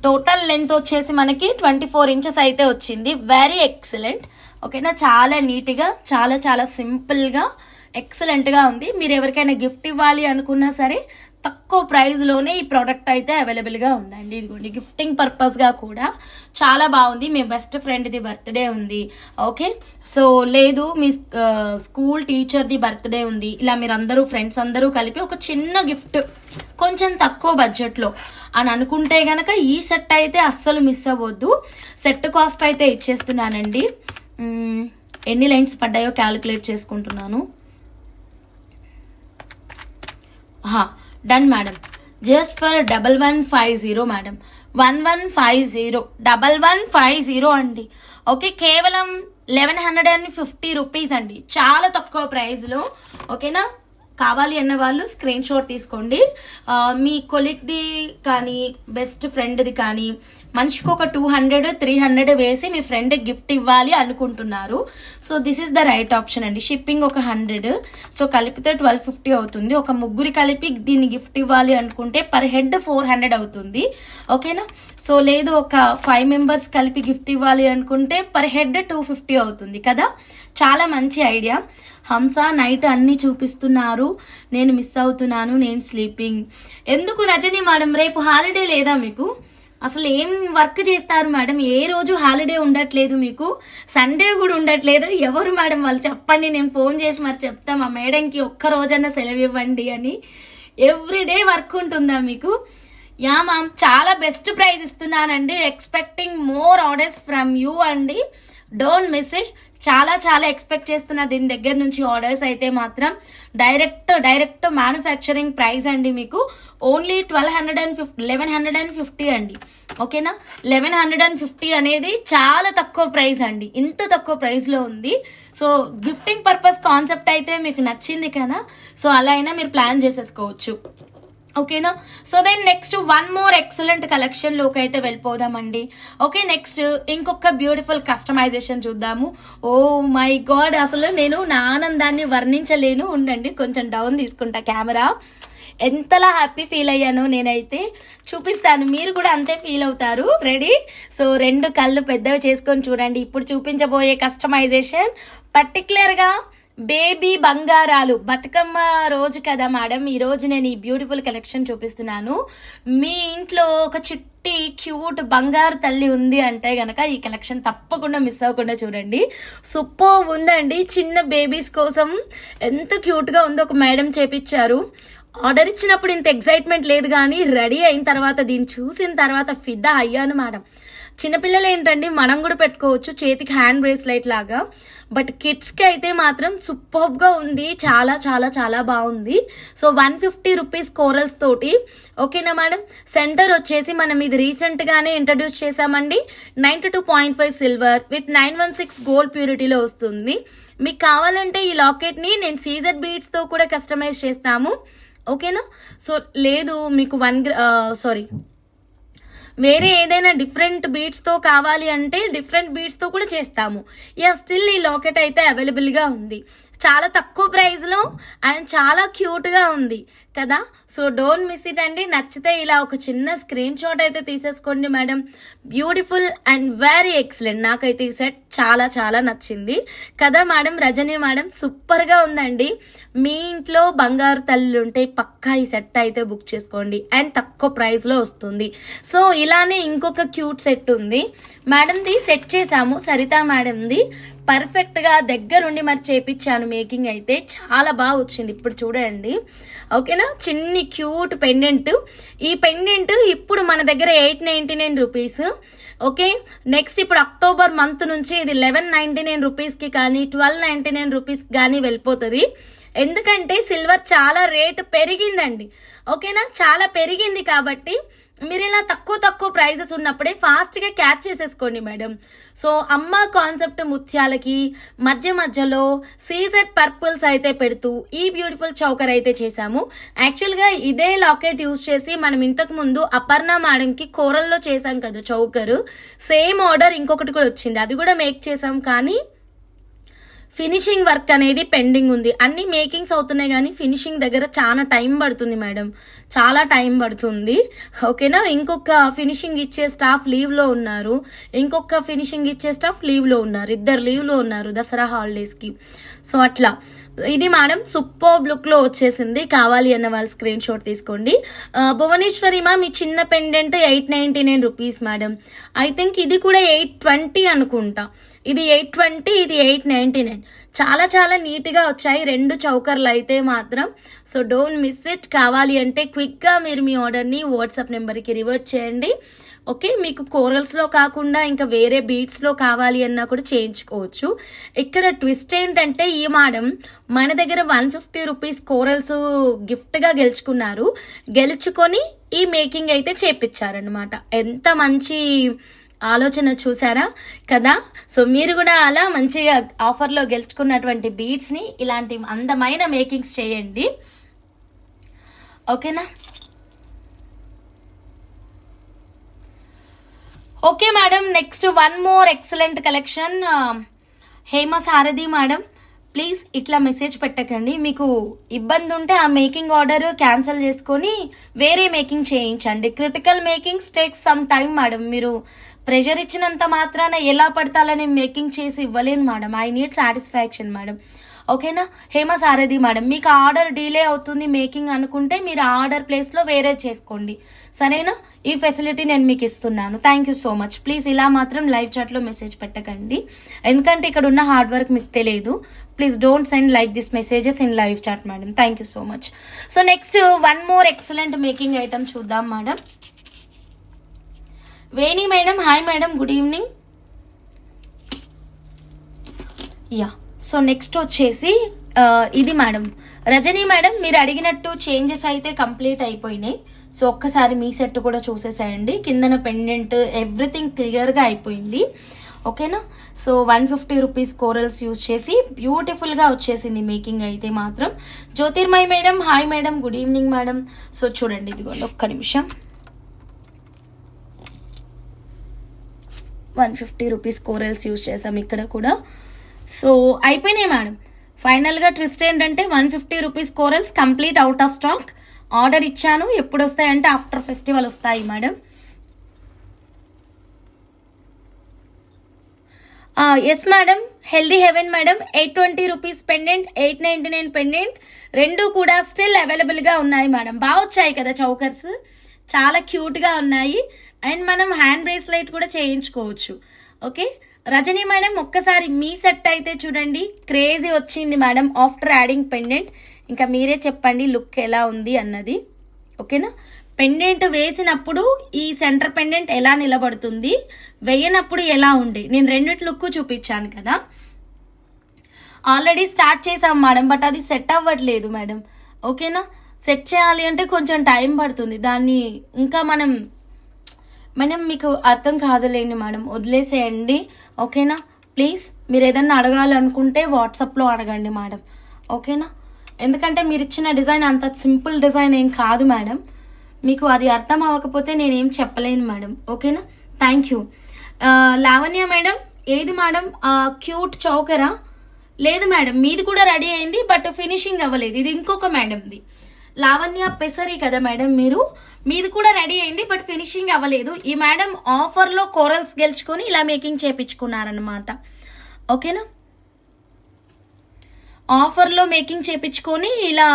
టోటల్ లెంత్ వచ్చేసి మనకి 24 ఇంచెస్ అయితే వచ్చింది. వెరీ ఎక్సలెంట్, ఓకేనా. చాలా నీట్ గా చాలా చాలా సింపుల్ గా ఎక్సలెంట్ గా ఉంది. మీరు ఎవరికైనా గిఫ్ట్ ఇవ్వాలి అనుకున్నా సరే తక్కువ ప్రైస్ లోనే ఈ ప్రోడక్ట్ అయితే అవైలబుల్ గా ఉందండి. ఇదిగోండి గిఫ్టింగ్ పర్పస్ గా కూడా చాలా బాగుంది. మీ బెస్ట్ ఫ్రెండ్ ది బర్త్డే ఉంది, ఓకే. సో లేదు మీ స్కూల్ టీచర్ ది బర్త్డే ఉంది, ఇలా మీరు అందరూ ఫ్రెండ్స్ అందరూ కలిపి ఒక చిన్న గిఫ్ట్ కొంచెం తక్కువ బడ్జెట్ లో అని అనుకుంటే గనక ఈ సెట్ అయితే అస్సలు మిస్ అవ్వద్దు. సెట్ కాస్ట్ అయితే ఇచ్చేస్తున్నానండి. ఎన్ని లైన్స్ పడ్డాయో క్యాలిక్యులేట్ చేసుకుంటున్నాను. Done madam. Just for 1150 madam, 1150 అండి, ఓకే. కేవలం 1150 రూపీస్ అండి, చాలా తక్కువ ప్రైస్ లో, ఓకేనా. కావాలి అన్న వాళ్ళు స్క్రీన్ షాట్ తీసుకోండి. మీ కొలీగ్ది కానీ బెస్ట్ ఫ్రెండ్ది కానీ మనిషికి ఒక 200-300 వేసి మీ ఫ్రెండ్కి గిఫ్ట్ ఇవ్వాలి అనుకుంటున్నారు. So this is the right option అండి. షిప్పింగ్ ఒక 100, సో కలిపితే 1250 అవుతుంది. ఒక ముగ్గురి కలిపి దీన్ని గిఫ్ట్ ఇవ్వాలి అనుకుంటే పర్ హెడ్ 400 అవుతుంది. ఓకేనా. సో లేదు ఒక 5 మెంబర్స్ కలిపి గిఫ్ట్ ఇవ్వాలి అనుకుంటే పర్ హెడ్ 250 అవుతుంది కదా. చాలా మంచి ఐడియా. హంస నైట్ అన్ని చూపిస్తున్నారు, నేను మిస్ అవుతున్నాను, నేను స్లీపింగ్. ఎందుకు రజని మేడం, రేపు హాలిడే లేదా మీకు? అసలు ఏం వర్క్ చేస్తారు మేడం? ఏ రోజు హాలిడే ఉండట్లేదు మీకు, సండే కూడా ఉండట్లేదు. ఎవరు మేడం వాళ్ళు చెప్పండి, నేను ఫోన్ చేసి మరి చెప్తా మా మేడంకి ఒక్క రోజన్నా సెలవు ఇవ్వండి అని. ఎవ్రీడే వర్క్ ఉంటుందా మీకు? యా మ్యామ్, చాలా బెస్ట్ ప్రైస్ ఇస్తున్నానండి. Expecting more orders from you అండి. Don't miss it. చాలా చాలా ఎక్స్పెక్ట్ చేస్తున్నా దీని దగ్గర నుంచి ఆర్డర్స్ అయితే మాత్రం. డైరెక్ట్ మ్యానుఫ్యాక్చరింగ్ ప్రైస్ అండి మీకు ఓన్లీ 1150 అండి. ఓకేనా. 1150 అనేది చాలా తక్కువ ప్రైస్ అండి. ఇంత తక్కువ ప్రైస్లో ఉంది. సో గిఫ్టింగ్ పర్పస్ కాన్సెప్ట్ అయితే మీకు నచ్చింది కదా. సో అలా అయినా మీరు ప్లాన్ చేసేసుకోవచ్చు. ఓకేనా. So then next one more excellent collection లోకి అయితే వెళ్ళిపోదామండి. ఓకే, నెక్స్ట్ ఇంకొక బ్యూటిఫుల్ కస్టమైజేషన్ చూద్దాము. ఓ మై గాడ్, అసలు నేను నా ఆనందాన్ని వర్ణించలేను. ఉండండి, కొంచెం డౌన్ తీసుకుంటా కెమెరా. ఎంతలా హ్యాపీ ఫీల్ అయ్యానో నేనైతే చూపిస్తాను, మీరు కూడా అంతే ఫీల్ అవుతారు. రెడీ? సో 2 కళ్ళు పెద్దవి చేసుకొని చూడండి. ఇప్పుడు చూపించబోయే కస్టమైజేషన్ పర్టికులర్గా బేబీ బంగారాలు బతుకమ్మ రోజు కదా మేడం, ఈ రోజు నేను ఈ బ్యూటిఫుల్ కలెక్షన్ చూపిస్తున్నాను. మీ ఇంట్లో ఒక చిట్టి క్యూట్ బంగారు తల్లి ఉంది అంటే గనక ఈ కలెక్షన్ తప్పకుండా మిస్ అవ్వకుండా చూడండి. సూపర్ ఉందండి. చిన్న బేబీస్ కోసం ఎంత క్యూట్ గా ఉందో ఒక మేడం చేపించారు. ఆర్డర్ ఇచ్చినప్పుడు ఇంత ఎక్సైట్మెంట్ లేదు, కానీ రెడీ అయిన తర్వాత దీన్ని చూసిన తర్వాత ఫిదా అయ్యాను మేడం. చిన్నపిల్లలు ఏంటండి, మనం కూడా పెట్టుకోవచ్చు చేతికి హ్యాండ్ బ్రేస్లెట్ లాగా. బట్ కిడ్స్కి అయితే మాత్రం సూపర్గా ఉంది. చాలా చాలా చాలా బాగుంది. సో 150 రూపీస్ కోరల్స్ తోటి. ఓకేనా మేడం. సెంటర్ వచ్చేసి మనం ఇది రీసెంట్గానే ఇంట్రడ్యూస్ చేసామండి. 92.5 సిల్వర్ విత్ 916 గోల్డ్ ప్యూరిటీలో వస్తుంది. మీకు కావాలంటే ఈ లాకెట్ని నేను సీజెడ్ బీడ్స్తో కూడా కస్టమైజ్ చేస్తాము. ఓకేనా. సో లేదు మీకు వేరే ఏదైనా డిఫరెంట్ బీడ్స్తో కావాలి అంటే డిఫరెంట్ బీడ్స్తో కూడా చేస్తాము. స్టిల్ ఈ లాకెట్ అయితే అవైలబుల్గా ఉంది. చాలా తక్కువ ప్రైస్లో అండ్ చాలా క్యూట్గా ఉంది కదా. సో డోంట్ మిస్ ఇట్ అండి. నచ్చితే ఇలా ఒక చిన్న స్క్రీన్ షాట్ అయితే తీసేసుకోండి madam. Beautiful and very excellent. నాకైతే ఈ సెట్ చాలా చాలా నచ్చింది కదా మేడం. రజనీ మేడం సూపర్గా ఉందండి. మీ ఇంట్లో బంగారు తల్లులు ఉంటే పక్కా ఈ సెట్ అయితే బుక్ చేసుకోండి అండ్ తక్కువ ప్రైస్లో వస్తుంది. సో ఇలానే ఇంకొక క్యూట్ సెట్ ఉంది మేడంది, సెట్ చేసాము సరితా మేడంది. పర్ఫెక్ట్గా దగ్గరుండి మరి చేపించాను. మేకింగ్ అయితే చాలా బాగా వచ్చింది. ఇప్పుడు చూడండి. ఓకేనా. చిన్ని క్యూట్ పెండెంట్. ఈ పెండెంట్ ఇప్పుడు మన దగ్గర 899 రూపీస్. ఓకే, నెక్స్ట్ ఇప్పుడు అక్టోబర్ మంత్ నుంచి ఇది 1199 రూపీస్కి కానీ 1299 రూపీస్కి కానీ వెళ్ళిపోతుంది. ఎందుకంటే సిల్వర్ చాలా రేటు పెరిగిందండి. ఓకేనా, చాలా పెరిగింది. కాబట్టి మీరు ఇలా తక్కువ ప్రైజెస్ ఉన్నప్పుడే ఫాస్ట్గా క్యాచ్ చేసేసుకోండి మేడం. సో అమ్మ కాన్సెప్ట్ ముత్యాలకి మధ్యలో సీజెడ్ పర్పుల్స్ అయితే పెడుతూ ఈ బ్యూటిఫుల్ చౌకర్ అయితే చేసాము. యాక్చువల్గా ఇదే లాకెట్ యూజ్ చేసి మనం ఇంతకు ముందు అపర్ణ మేడంకి కోరల్లో చేసాం కదా చౌకర్. సేమ్ ఆర్డర్ ఇంకొకటి కూడా వచ్చింది, అది కూడా మేక్ చేసాం. కానీ ఫినిషింగ్ వర్క్ అనేది పెండింగ్ ఉంది. అన్ని మేకింగ్స్ అవుతున్నాయి కానీ ఫినిషింగ్ దగ్గర చాలా టైం పడుతుంది మేడం, చాలా టైం పడుతుంది. ఓకేనా. ఇంకొక ఫినిషింగ్ ఇచ్చే స్టాఫ్ లీవ్లో ఉన్నారు, ఇంకొక ఫినిషింగ్ ఇచ్చే స్టాఫ్ లీవ్లో ఉన్నారు, 2 లీవ్లో ఉన్నారు దసరా హాలిడేస్కి. సో అట్లా ఇది మేడం సూపర్ లుక్లో వచ్చేసింది. కావాలి అన్న వాళ్ళు స్క్రీన్ షాట్ తీసుకోండి. భువనేశ్వరి మా మీ చిన్న pendant 899 rupees madam. I think ఇది కూడా 820 అనుకుంటా. ఇది 820, ఇది 899. చాలా చాలా నీట్గా వచ్చాయి 2 చౌకర్లు అయితే మాత్రం. So don't miss it. కావాలి అంటే క్విక్గా మీరు మీ ఆర్డర్ని వాట్సాప్ నెంబర్కి రివర్ట్ చేయండి. ఓకే, మీకు కోరల్స్లో కాకుండా ఇంకా వేరే బీట్స్లో కావాలి అన్నా కూడా చేయించుకోవచ్చు. ఇక్కడ ట్విస్ట్ ఏంటంటే ఈ మేడం మన దగ్గర 150 రూపీస్ కోరల్స్ గిఫ్ట్గా గెలుచుకొని ఈ మేకింగ్ అయితే చేపించారనమాట. ఎంత మంచి ఆలోచన చూసారా కదా. సో మీరు కూడా అలా మంచిగా ఆఫర్లో గెలుచుకున్నటువంటి బీడ్స్ని ఇలాంటి అందమైన మేకింగ్స్ చేయండి, ఓకేనా. Okay madam, next one more excellent collection. Hema Sarathi madam, please ఇట్లా మెసేజ్ పెట్టకండి. మీకు ఇబ్బంది ఉంటే ఆ మేకింగ్ ఆర్డర్ క్యాన్సిల్ చేసుకొని వేరే మేకింగ్ చేయించండి. Critical makings takes some time madam. మీరు ప్రెషర్ ఇచ్చినంత మాత్రాన ఎలా పడతాలని మేకింగ్ చేసి ఇవ్వలేను madam. I need satisfaction madam, ఓకేనా. హేమ సారథి మేడం, మీకు ఆర్డర్ డిలే అవుతుంది మేకింగ్ అనుకుంటే మీరు ఆర్డర్ ప్లేస్లో వేరే చేసుకోండి, సరేనా. ఈ ఫెసిలిటీ నేను మీకు ఇస్తున్నాను. Thank you so much. Please ఇలా మాత్రం లైవ్ చాట్లో మెసేజ్ పెట్టకండి, ఎందుకంటే ఇక్కడ ఉన్న హార్డ్ వర్క్ మీకు తెలియదు. Please don't send like this messages in live chat madam. Thank you so much. So next one more excellent making item చూద్దాం madam. Veni madam, hi madam, good evening. Yeah, so next వచ్చేసి ఇది madam, Rajani madam, మీరు అడిగినట్టు changes అయితే complete అయిపోయినాయి. So ఒక్కసారి మీ set కూడా చూసేసేయండి. కిందన పెండెంట్ ఎవ్రీథింగ్ క్లియర్గా అయిపోయింది, ఓకేనా. సో 150 రూపీస్ కోరల్స్ యూజ్ చేసి బ్యూటిఫుల్గా వచ్చేసింది మేకింగ్ అయితే మాత్రం. Jyotirmay madam, hi madam, good evening madam. So చూడండి, ఇదిగోండి, ఒక్క నిమిషం. 150 రూపీస్ కోరల్స్ యూజ్ చేసాం ఇక్కడ కూడా. సో అయిపోయినాయి మేడం. ఫైనల్గా ట్విస్ట్ ఏంటంటే 150 rupees corals complete out of stock. Order ఇచ్చాను, ఎప్పుడు వస్తాయంటే ఆఫ్టర్ ఫెస్టివల్ వస్తాయి madam. Yes madam, healthy heaven madam, 820 rupees pendant, 899 pendant, రెండు కూడా స్టిల్ అవైలబుల్గా ఉన్నాయి మేడం. బాగా వచ్చాయి కదా చౌకర్స్, చాలా క్యూట్గా ఉన్నాయి. అండ్ మనం హ్యాండ్ బ్రేస్లెట్ కూడా చేయించుకోవచ్చు, ఓకే. రజనీ మేడం, ఒక్కసారి మీ సెట్ అయితే చూడండి, క్రేజీ వచ్చింది మేడం ఆఫ్టర్ యాడింగ్ పెండెంట్. ఇంకా మీరే చెప్పండి లుక్ ఎలా ఉంది అన్నది, ఓకేనా. పెండెంట్ వేసినప్పుడు ఈ సెంటర్ పెండెంట్ ఎలా నిలబడుతుంది, వేయనప్పుడు ఎలా ఉండే, నేను రెండిటి లుక్ చూపించాను కదా. ఆల్రెడీ స్టార్ట్ చేసాం మేడం, బట్ అది సెట్ అవ్వట్లేదు మేడం, ఓకేనా. సెట్ చేయాలి అంటే కొంచెం టైం పడుతుంది, దాన్ని ఇంకా మనం మీకు అర్థం కాదులేండి మేడం, వదిలేసేయండి, ఓకేనా. ప్లీజ్ మీరు ఏదన్నా అడగాలనుకుంటే వాట్సాప్లో అడగండి మేడం, ఓకేనా. ఎందుకంటే మీరు ఇచ్చిన డిజైన్ అంత సింపుల్ డిజైన్ ఏం కాదు మేడం, మీకు అది అర్థం అవ్వకపోతే నేనేం చెప్పలేను మేడం, ఓకేనా. Thank you. లావణ్య మేడం, ఏది మేడం క్యూట్ చౌకరా? లేదు మేడం, మీది కూడా రెడీ అయింది, బట్ ఫినిషింగ్ అవ్వలేదు. ఇది ఇంకొక మేడంది, లావణ్య పెసరి కదా మేడం మీరు, మీది కూడా రెడీ అయింది, బట్ ఫినిషింగ్ అవ్వలేదు. ఈ మేడం ఆఫర్లో కోరల్స్ గెలుచుకొని ఇలా మేకింగ్ చేపించుకున్నారనమాట, ఓకేనా. ఆఫర్లో మేకింగ్ చేపించుకొని ఇలా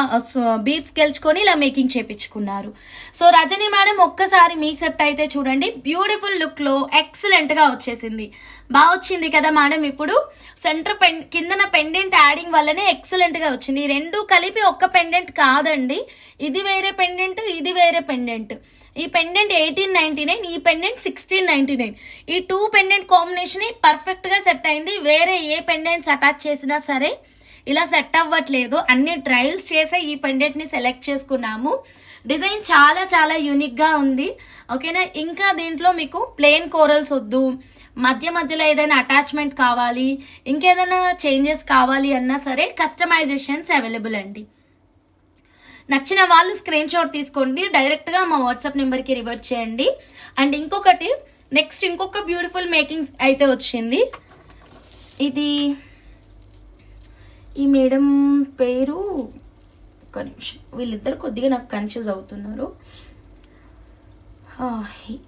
బీట్స్ గెలుచుకొని ఇలా మేకింగ్ చేపించుకున్నారు. సో రజనీ మేడం, ఒక్కసారి మీ సెట్ అయితే చూడండి, బ్యూటిఫుల్ లుక్లో ఎక్సలెంట్గా వచ్చేసింది. బాగా వచ్చింది కదా మేడం. ఇప్పుడు సెంటర్ కిందన పెండెంట్ యాడింగ్ వల్లనే ఎక్సలెంట్గా వచ్చింది. ఈ రెండు కలిపి ఒక్క పెండెంట్ కాదండి, ఇది వేరే పెండెంట్, ఇది వేరే పెండెంట్. ఈ పెండెంట్ 1899, ఈ పెండెంట్ 1699. ఈ టూ పెండెంట్ కాంబినేషన్ పర్ఫెక్ట్గా సెట్ అయింది. వేరే ఏ పెండెంట్స్ అటాచ్ చేసినా సరే ఇలా సెట్ అవ్వట్లేదు. అన్ని ట్రయల్స్ చేసే ఈ పెండెంట్ ని సెలెక్ట్ చేసుకున్నాము. డిజైన్ చాలా చాలా యూనిక్ గా ఉంది, ఓకేనా. ఇంకా దీంట్లో మీకు ప్లెయిన్ కోరల్స్ వద్దు, మధ్య మధ్యలో ఏదైనా అటాచ్మెంట్ కావాలి, ఇంకేదైనా చేంజెస్ కావాలి అన్నా సరే కస్టమైజేషన్స్ అవైలబుల్ అండి. నచ్చిన వాళ్ళు స్క్రీన్ షాట్ తీసుకోండి, డైరెక్ట్ గా మా వాట్సాప్ నెంబర్ కి రివర్ట్ చేయండి. అండ్ ఇంకొకటి, నెక్స్ట్ ఇంకొక బ్యూటిఫుల్ మేకింగ్ అయితే వచ్చింది. ఇది ఈ మేడం పేరు, ఒక్క నిమిషం, వీళ్ళిద్దరు కొద్దిగా నాకు కన్ఫ్యూజ్ అవుతున్నారు.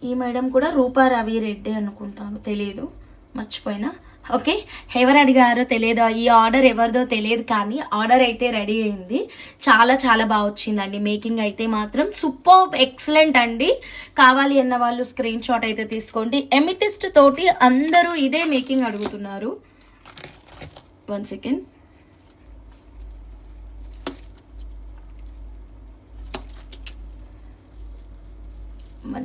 ఈ మేడం కూడా రూపా రవి రెడ్డి అనుకుంటాను, తెలియదు, మర్చిపోయినా. ఓకే, ఎవరు అడిగారో తెలియదు, ఈ ఆర్డర్ ఎవరిదో తెలియదు, కానీ ఆర్డర్ అయితే రెడీ అయింది. చాలా చాలా బాగా వచ్చిందండి మేకింగ్ అయితే మాత్రం, సూపర్ ఎక్సలెంట్ అండి. కావాలి అన్న వాళ్ళు స్క్రీన్ షాట్ అయితే తీసుకోండి. ఎమితిస్ట్ తోటి అందరూ ఇదే మేకింగ్ అడుగుతున్నారు. 1 సెకండ్. మా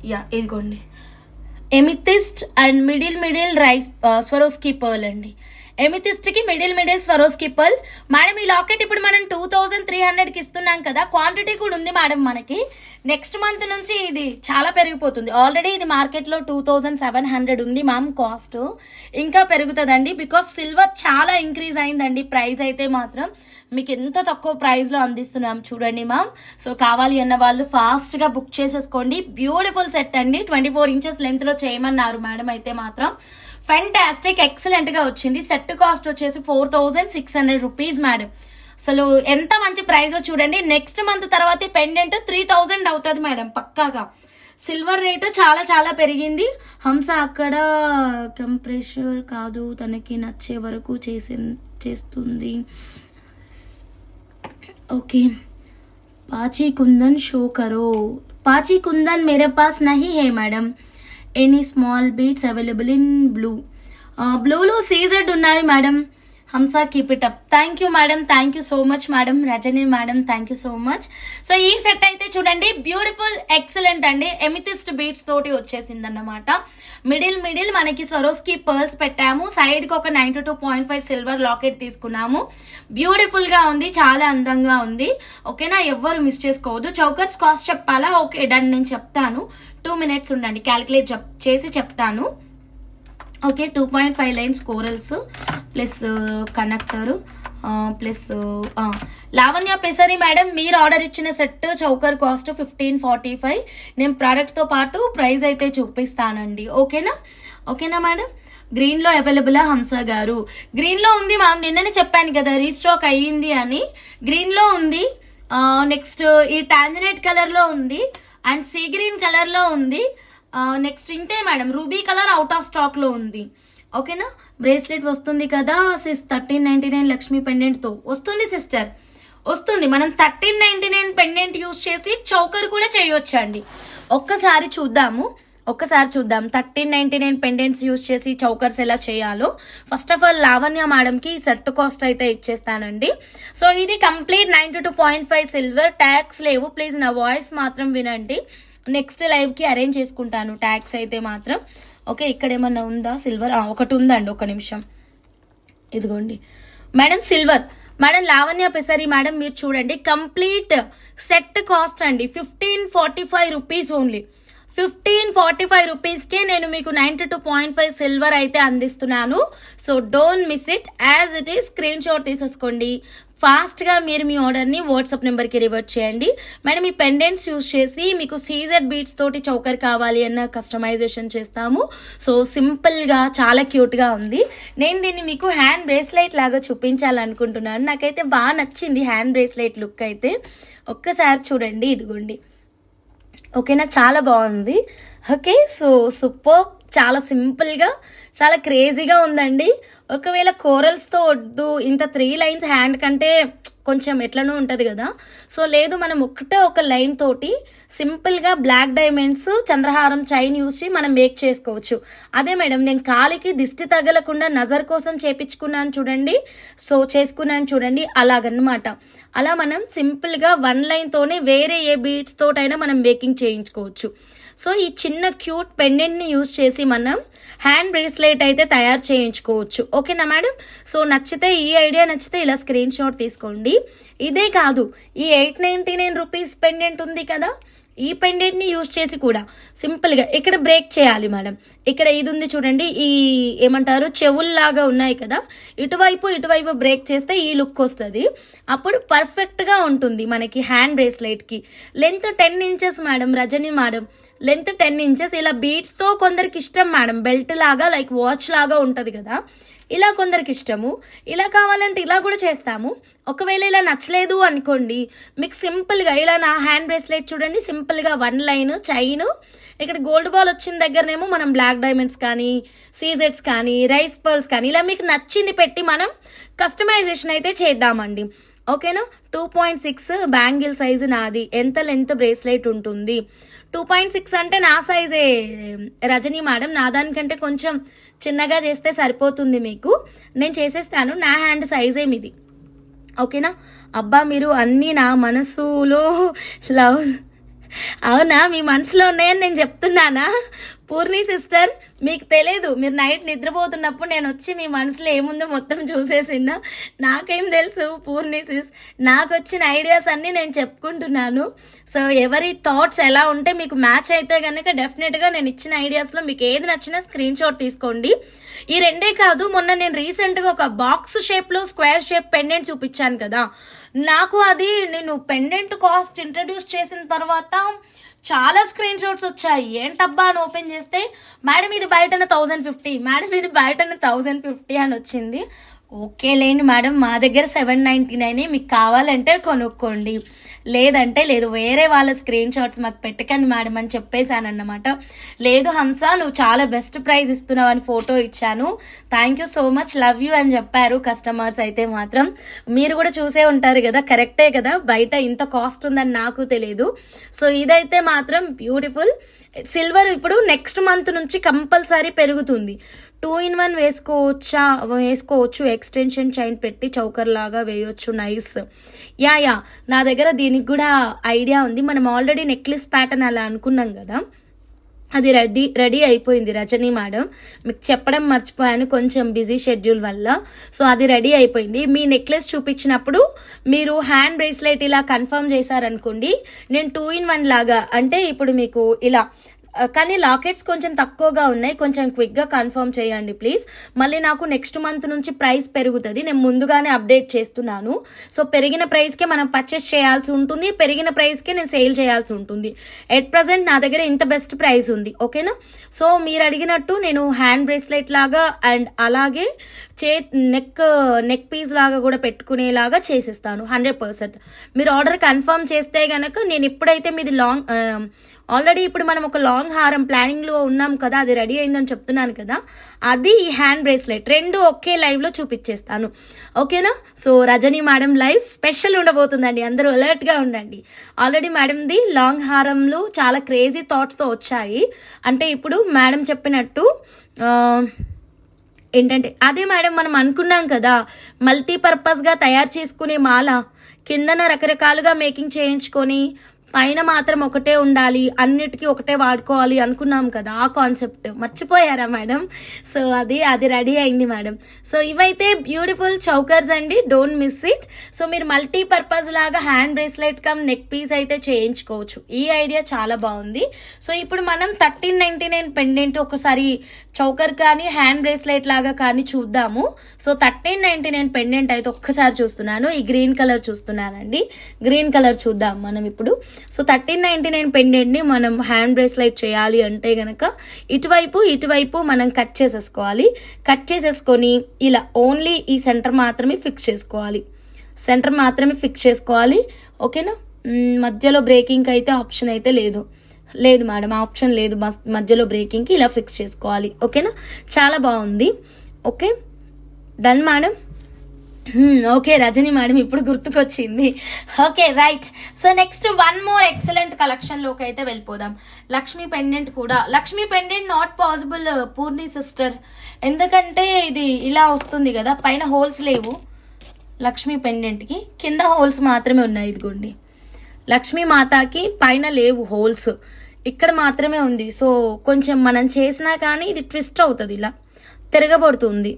యా, ఇదిగోండి, amethyst and middle rice Swarovski pearl అండి. ఎమితిస్ట్ కి మిడిల్ స్వరోస్కి పర్ల్. మేడం ఈ లాకెట్ ఇప్పుడు మనం 2300 కి ఇస్తున్నాం కదా, క్వాంటిటీ కూడా ఉంది మేడం మనకి. నెక్స్ట్ మంత్ నుంచి ఇది చాలా పెరిగిపోతుంది. ఆల్రెడీ ఇది మార్కెట్ లో 2700 ఉంది మ్యామ్ కాస్ట్. ఇంకా పెరుగుతుందండి బికాస్ సిల్వర్ చాలా ఇంక్రీజ్ అయిందండి ప్రైస్ అయితే మాత్రం. మీకు ఎంత తక్కువ ప్రైస్ లో అందిస్తున్నాం చూడండి మ్యామ్. సో కావాలి అన్న వాళ్ళు ఫాస్ట్ గా బుక్ చేసేసుకోండి. బ్యూటిఫుల్ సెట్ అండి, 24 ఇంచెస్ లెంత్ లో చేయమన్నారు మేడం అయితే మాత్రం. ఫెంటాస్టిక్ ఎక్సలెంట్ గా వచ్చింది. సెట్ కాస్ట్ వచ్చేసి 4600 రూపీస్ మేడం. అసలు ఎంత మంచి ప్రైస్ చూడండి. నెక్స్ట్ మంత్ తర్వాత పెండెంట్ 3000 అవుతుంది మేడం పక్కాగా. సిల్వర్ రేటు చాలా చాలా పెరిగింది. హంస అక్కడ కంప్రెషర్ కాదు, తనకి నచ్చే వరకు చేస్తుంది. ओके पाची कुंदन शो करो. पाची कुंदन मेरे पास नहीं है madam. Any small beads available in blue. బ్లూలో సీజెడ్ ఉన్నాయి madam. Hamsa keep it up. Thank you madam, thank you so much madam. Rajani madam thank you so much. So ఈ సెట్ అయితే చూడండి బ్యూటిఫుల్ ఎక్సలెంట్ అండి. ఎమితిస్ట్ బీట్స్ తోటి వచ్చేసింది అన్నమాట. Middle మనకి స్వరోస్కి పర్ల్స్ పెట్టాము. సైడ్ కి ఒక 92.5 సిల్వర్ లాకెట్ తీసుకున్నాము. బ్యూటిఫుల్ గా ఉంది, చాలా అందంగా ఉంది. ఓకేనా, ఎవ్వరు మిస్ చేసుకోవద్దు. చౌకర్స్ కాస్ట్ చెప్పాలా? ఓకే డన్, నేను చెప్తాను. 2 minutes ఉండండి, క్యాలిక్యులేట్ చేసి చెప్తాను. Okay 2.5 lines corals plus connector plus Lavanya Pesari madam మీరు ఆర్డర్ ఇచ్చిన సెట్ చౌకర్ కాస్ట్ 1545. నేను ప్రోడక్ట్ తో పాటు ప్రైస్ అయితే చూపిస్తానండి. ఓకేనా మేడం. గ్రీన్ లో అవైలబుల్ హంస గారు? గ్రీన్ లో ఉంది మ్యామ్, నిన్ననే చెప్పాను కదా రీస్టాక్ అయ్యింది అని. గ్రీన్ లో ఉంది. నెక్స్ట్ ఈ టాంజనైట్ కలర్ లో ఉంది అండ్ సీ గ్రీన్ కలర్ లో ఉంది. నెక్స్ట్ ఇంతే madam, ruby colour out of stock లో ఉంది. ఓకేనా, బ్రేస్లెట్ వస్తుంది కదా సిస్ 1399 లక్ష్మీ పెండెంట్ తో వస్తుంది సిస్టర్, వస్తుంది. మనం 1399 పెండెంట్ యూజ్ చేసి చౌకర్ కూడా చేయొచ్చండి. ఒక్కసారి చూద్దాం 1399 పెండెంట్స్ యూజ్ చేసి చౌకర్స్ ఎలా చేయాలో. First of all Lavanya madam కి సెట్ కాస్ట్ అయితే ఇచ్చేస్తానండి. సో ఇది కంప్లీట్ 92.5 సిల్వర్. ట్యాక్స్ లేవు, ప్లీజ్ నా వాయిస్ మాత్రం వినండి. నెక్స్ట్ లైవ్ కి అరేంజ్ చేసుకుంటాను ట్యాక్స్ అయితే మాత్రం. ఓకే, ఇక్కడ ఏమన్నా ఉందా సిల్వర్? ఒకటి ఉందండి, ఒక నిమిషం. ఇదిగోండి madam silver. Madam Lavanya Pesari madam మీరు చూడండి, కంప్లీట్ సెట్ కాస్ట్ అండి 1545 రూపీస్ ఓన్లీ. 1545 రూపీస్కే నేను మీకు 92.5 సిల్వర్ అయితే అందిస్తున్నాను. So don't miss it, as it is screenshot తీసేసుకోండి. ఫాస్ట్ గా మీరు మీ ఆర్డర్ ని వాట్సాప్ నెంబర్ కి రివర్ట్ చేయండి. మేడం ఈ పెండెంట్స్ యూజ్ చేసి మీకు సీజెడ్ బీట్స్ తోటి చౌకర్ కావాలి అన్న కస్టమైజేషన్ చేస్తాము. సో సింపుల్ గా చాలా క్యూట్ గా ఉంది. నేను దీన్ని మీకు హ్యాండ్ బ్రేస్లెట్ లాగా చూపించాలనుకుంటున్నాను. నాకైతే బాగా నచ్చింది హ్యాండ్ బ్రేస్లెట్ లుక్ అయితే. ఒక్కసారి చూడండి, ఇదిగోండి. ఓకేనా, చాలా బాగుంది. ఓకే, సో సూపర్, చాలా సింపుల్ గా చాలా క్రేజీగా ఉందండి. ఒకవేళ కోరల్స్తో వద్దు, ఇంత 3 లైన్స్ హ్యాండ్ కంటే కొంచెం ఎట్లనో ఉంటుంది కదా. సో లేదు, మనం ఒక లైన్ తోటి సింపుల్గా బ్లాక్ డైమండ్స్ చంద్రహారం చైన్ యూసి మనం మేక్ చేసుకోవచ్చు. అదే మేడం నేను కాలికి దిష్టి తగలకుండా నజర్ కోసం చేసుకున్నాను చూడండి అలాగనమాట. అలా మనం సింపుల్గా 1 లైన్తోనే వేరే ఏ బీట్స్ తోటైనా మనం మేకింగ్ చేయించుకోవచ్చు. సో ఈ చిన్న క్యూట్ పెండెంట్ని యూజ్ చేసి మనం హ్యాండ్ బ్రేస్లెట్ అయితే తయారు చేయించుకోవచ్చు. ఓకేనా మేడం. సో నచ్చితే, ఈ ఐడియా నచ్చితే ఇలా స్క్రీన్ షాట్ తీసుకోండి. ఇదే కాదు, ఈ 899 రూపీస్ పెండెంట్ ఉంది కదా, ఈ పెండెంట్ని యూజ్ చేసి కూడా సింపుల్గా ఇక్కడ బ్రేక్ చేయాలి మేడం. ఇక్కడ ఇది ఉంది చూడండి, ఈ ఏమంటారు చెవుల్లాగా ఉన్నాయి కదా, ఇటువైపు బ్రేక్ చేస్తే ఈ లుక్ వస్తుంది. అప్పుడు పర్ఫెక్ట్గా ఉంటుంది మనకి హ్యాండ్ బ్రేస్లెట్కి. Length 10 inches madam, Rajani madam length 10 inches. ఇలా బీట్స్తో కొందరికి ఇష్టం మేడం, బెల్ట్ లాగా లైక్ వాచ్ లాగా ఉంటుంది కదా, ఇలా కొందరికి ఇష్టము. ఇలా కావాలంటే ఇలా కూడా చేస్తాము. ఒకవేళ ఇలా నచ్చలేదు అనుకోండి, మీకు సింపుల్గా ఇలా నా హ్యాండ్ బ్రేస్లెట్ చూడండి, సింపుల్గా 1 లైన్ చైన్, ఇక్కడ గోల్డ్ బాల్ వచ్చిన దగ్గరనేమో మనం బ్లాక్ డైమండ్స్ కానీ సీజెట్స్ కానీ రైస్ పర్ల్స్ కానీ ఇలా మీకు నచ్చింది పెట్టి మనం కస్టమైజేషన్ అయితే చేద్దామండి. ఓకేనా. 2.6 బ్యాంగిల్ సైజు నాది. ఎంత లెంత్ బ్రేస్లెట్ ఉంటుంది? 2.6 అంటే నా సైజే రజనీ మేడం, నా దానికంటే కొంచెం చిన్నగా చేస్తే సరిపోతుంది మీకు. నేను చేసేస్తాను, నా హ్యాండ్ సైజే మీది. ఓకేనా. అబ్బా మీరు అన్నీ నా మనసులో లవ్, అవునా మీ మనసులో ఉన్నాయని నేను చెప్తున్నానా? పూర్ణి సిస్టర్, మీకు తెలియదు, మీరు నైట్ నిద్రపోతున్నప్పుడు నేను వచ్చి మీ మనసులో ఏముందో మొత్తం చూసేసినా. నాకేం తెలుసు పూర్ణి సిస్, నాకు వచ్చిన ఐడియాస్ అన్నీ నేను చెప్పుకుంటున్నాను. సో ఎవరి థాట్స్ ఎలా ఉంటే మీకు మ్యాచ్ అయితే కనుక డెఫినెట్గా నేను ఇచ్చిన ఐడియాస్లో మీకు ఏది నచ్చినా స్క్రీన్ షాట్ తీసుకోండి. ఈ రెండే కాదు, మొన్న నేను రీసెంట్గా ఒక బాక్స్ షేప్లో స్క్వేర్ షేప్ పెండెంట్ చూపించాను కదా, నాకు అది నేను పెండెంట్ కాస్ట్ ఇంట్రడ్యూస్ చేసిన తర్వాత చాలా స్క్రీన్ షాట్స్ వచ్చాయి. ఏంటబ్బా అని ఓపెన్ చేస్తే మేడం ఇది బయటన 1050, మేడం ఇది బయటన 1050 అని వచ్చింది. ఓకే లేండి మేడం, మా దగ్గర 799, మీకు కావాలంటే కొనుక్కోండి, లేదంటే లేదు. వేరే వాళ్ళ స్క్రీన్ షాట్స్ మాకు పెట్టకండి మేడం అని చెప్పేశానన్నమాట. లేదు హంస, నువ్వు చాలా బెస్ట్ ప్రైస్ ఇస్తున్నావు అని ఫోటో ఇచ్చాను, thank you so much, love you అని చెప్పారు కస్టమర్స్. అయితే మాత్రం మీరు కూడా చూసే ఉంటారు కదా, కరెక్టే కదా, బయట ఇంత కాస్ట్ ఉందని నాకు తెలియదు. సో ఇదైతే మాత్రం బ్యూటిఫుల్ సిల్వర్. ఇప్పుడు నెక్స్ట్ మంత్ నుంచి కంపల్సరీ పెరుగుతుంది. 2-in-1 వేసుకోవచ్చు, ఎక్స్టెన్షన్ చైన్ పెట్టి చౌకర్ లాగా వేయొచ్చు, నైస్. యా నా దగ్గర దీనికి కూడా ఐడియా ఉంది. మనం ఆల్రెడీ నెక్లెస్ ప్యాటర్న్ అలా అనుకున్నాం కదా, అది రెడీ అయిపోయింది రజనీ మేడం, మీకు చెప్పడం మర్చిపోయాను కొంచెం బిజీ షెడ్యూల్ వల్ల. సో అది రెడీ అయిపోయింది. మీ నెక్లెస్ చూపించినప్పుడు మీరు హ్యాండ్ బ్రేస్లెట్ ఇలా కన్ఫర్మ్ చేశారనుకోండి, నేను 2-in-1 లాగా, అంటే ఇప్పుడు మీకు ఇలా, కానీ లాకెట్స్ కొంచెం తక్కువగా ఉన్నాయి, కొంచెం క్విక్గా కన్ఫర్మ్ చేయండి ప్లీజ్. మళ్ళీ నాకు నెక్స్ట్ మంత్ నుంచి ప్రైస్ పెరుగుతుంది, నేను ముందుగానే అప్డేట్ చేస్తున్నాను. సో పెరిగిన ప్రైస్కే మనం పర్చేస్ చేయాల్సి ఉంటుంది, పెరిగిన ప్రైస్కే నేను సేల్ చేయాల్సి ఉంటుంది. ఎట్ ప్రజెంట్ నా దగ్గర ఇంత బెస్ట్ ప్రైస్ ఉంది, ఓకేనా. సో మీరు అడిగినట్టు నేను హ్యాండ్ బ్రేస్లెట్ లాగా అండ్ అలాగే నెక్ పీస్ లాగా కూడా పెట్టుకునేలాగా చేసిస్తాను 100%. మీరు ఆర్డర్ కన్ఫర్మ్ చేస్తే గనక నేను ఇప్పుడైతే మీది ఆల్రెడీ ఇప్పుడు మనం ఒక లాంగ్ హారం ప్లానింగ్లో ఉన్నాం కదా, అది రెడీ అయిందని చెప్తున్నాను కదా, అది ఈ హ్యాండ్ బ్రేస్లెట్ రెండు ఒకే లైవ్లో చూపించేస్తాను, ఓకేనా. So Rajani madam live special ఉండబోతుందండి, అందరూ అలర్ట్గా ఉండండి. ఆల్రెడీ మేడంది లాంగ్ హారంలు చాలా క్రేజీ థాట్స్తో వచ్చాయి. అంటే ఇప్పుడు మేడం చెప్పినట్టు ఏంటంటే, అదే మేడం మనం అనుకున్నాం కదా, మల్టీపర్పస్గా తయారు చేసుకునే మాల, కిందన రకరకాలుగా మేకింగ్ చేయించుకొని పైన మాత్రం ఒకటే ఉండాలి, అన్నిటికీ ఒకటే వాడుకోవాలి అనుకున్నాం కదా, ఆ కాన్సెప్ట్ మర్చిపోయారా మేడం. సో అది రెడీ అయింది మేడం. సో ఇవైతే బ్యూటిఫుల్ చౌకర్స్ అండి, డోంట్ మిస్ ఇట్. సో మీరు మల్టీపర్పస్ లాగా hand bracelet cum neck piece అయితే చేయించుకోవచ్చు, ఈ ఐడియా చాలా బాగుంది. సో ఇప్పుడు మనం 1399 పెండెంట్ ఒకసారి చౌకర్ కానీ హ్యాండ్ బ్రేస్లెట్ లాగా కానీ చూద్దాము. సో 1399 పెండెంట్ అయితే ఒక్కసారి చూస్తున్నాను, ఈ గ్రీన్ కలర్ చూస్తున్నానండి, గ్రీన్ కలర్ చూద్దాం మనం ఇప్పుడు. సో 1399 పెండెంట్ని మనం హ్యాండ్ బ్రేస్లెట్ చేయాలి అంటే గనక ఇటువైపు మనం కట్ చేసేసుకొని ఇలా ఓన్లీ ఈ సెంటర్ మాత్రమే ఫిక్స్ చేసుకోవాలి, ఓకేనా. మధ్యలో బ్రేకింగ్ అయితే ఆప్షన్ అయితే లేదు మేడం, ఆప్షన్ లేదు మధ్యలో బ్రేకింగ్కి, ఇలా ఫిక్స్ చేసుకోవాలి, ఓకేనా. చాలా బాగుంది, okay done madam. Okay Rajani madam ఇప్పుడు గుర్తుకొచ్చింది, okay right. So next one more excellent కలెక్షన్లోకి అయితే వెళ్ళిపోదాం. Lakshmi pendant not possible Purni sister, ఎందుకంటే ఇది ఇలా వస్తుంది కదా, పైన హోల్స్ లేవు లక్ష్మీ పెండెంట్కి, కింద హోల్స్ మాత్రమే ఉన్నాయి. ఇదిగోండి లక్ష్మీ మాతాకి పైన లేవు హోల్స్, ఇక్కడ మాత్రమే ఉంది. సో కొంచెం మనం చేసినా కానీ ఇది ట్విస్ట్ అవుతుంది, ఇలా తిరగబడుతుంది.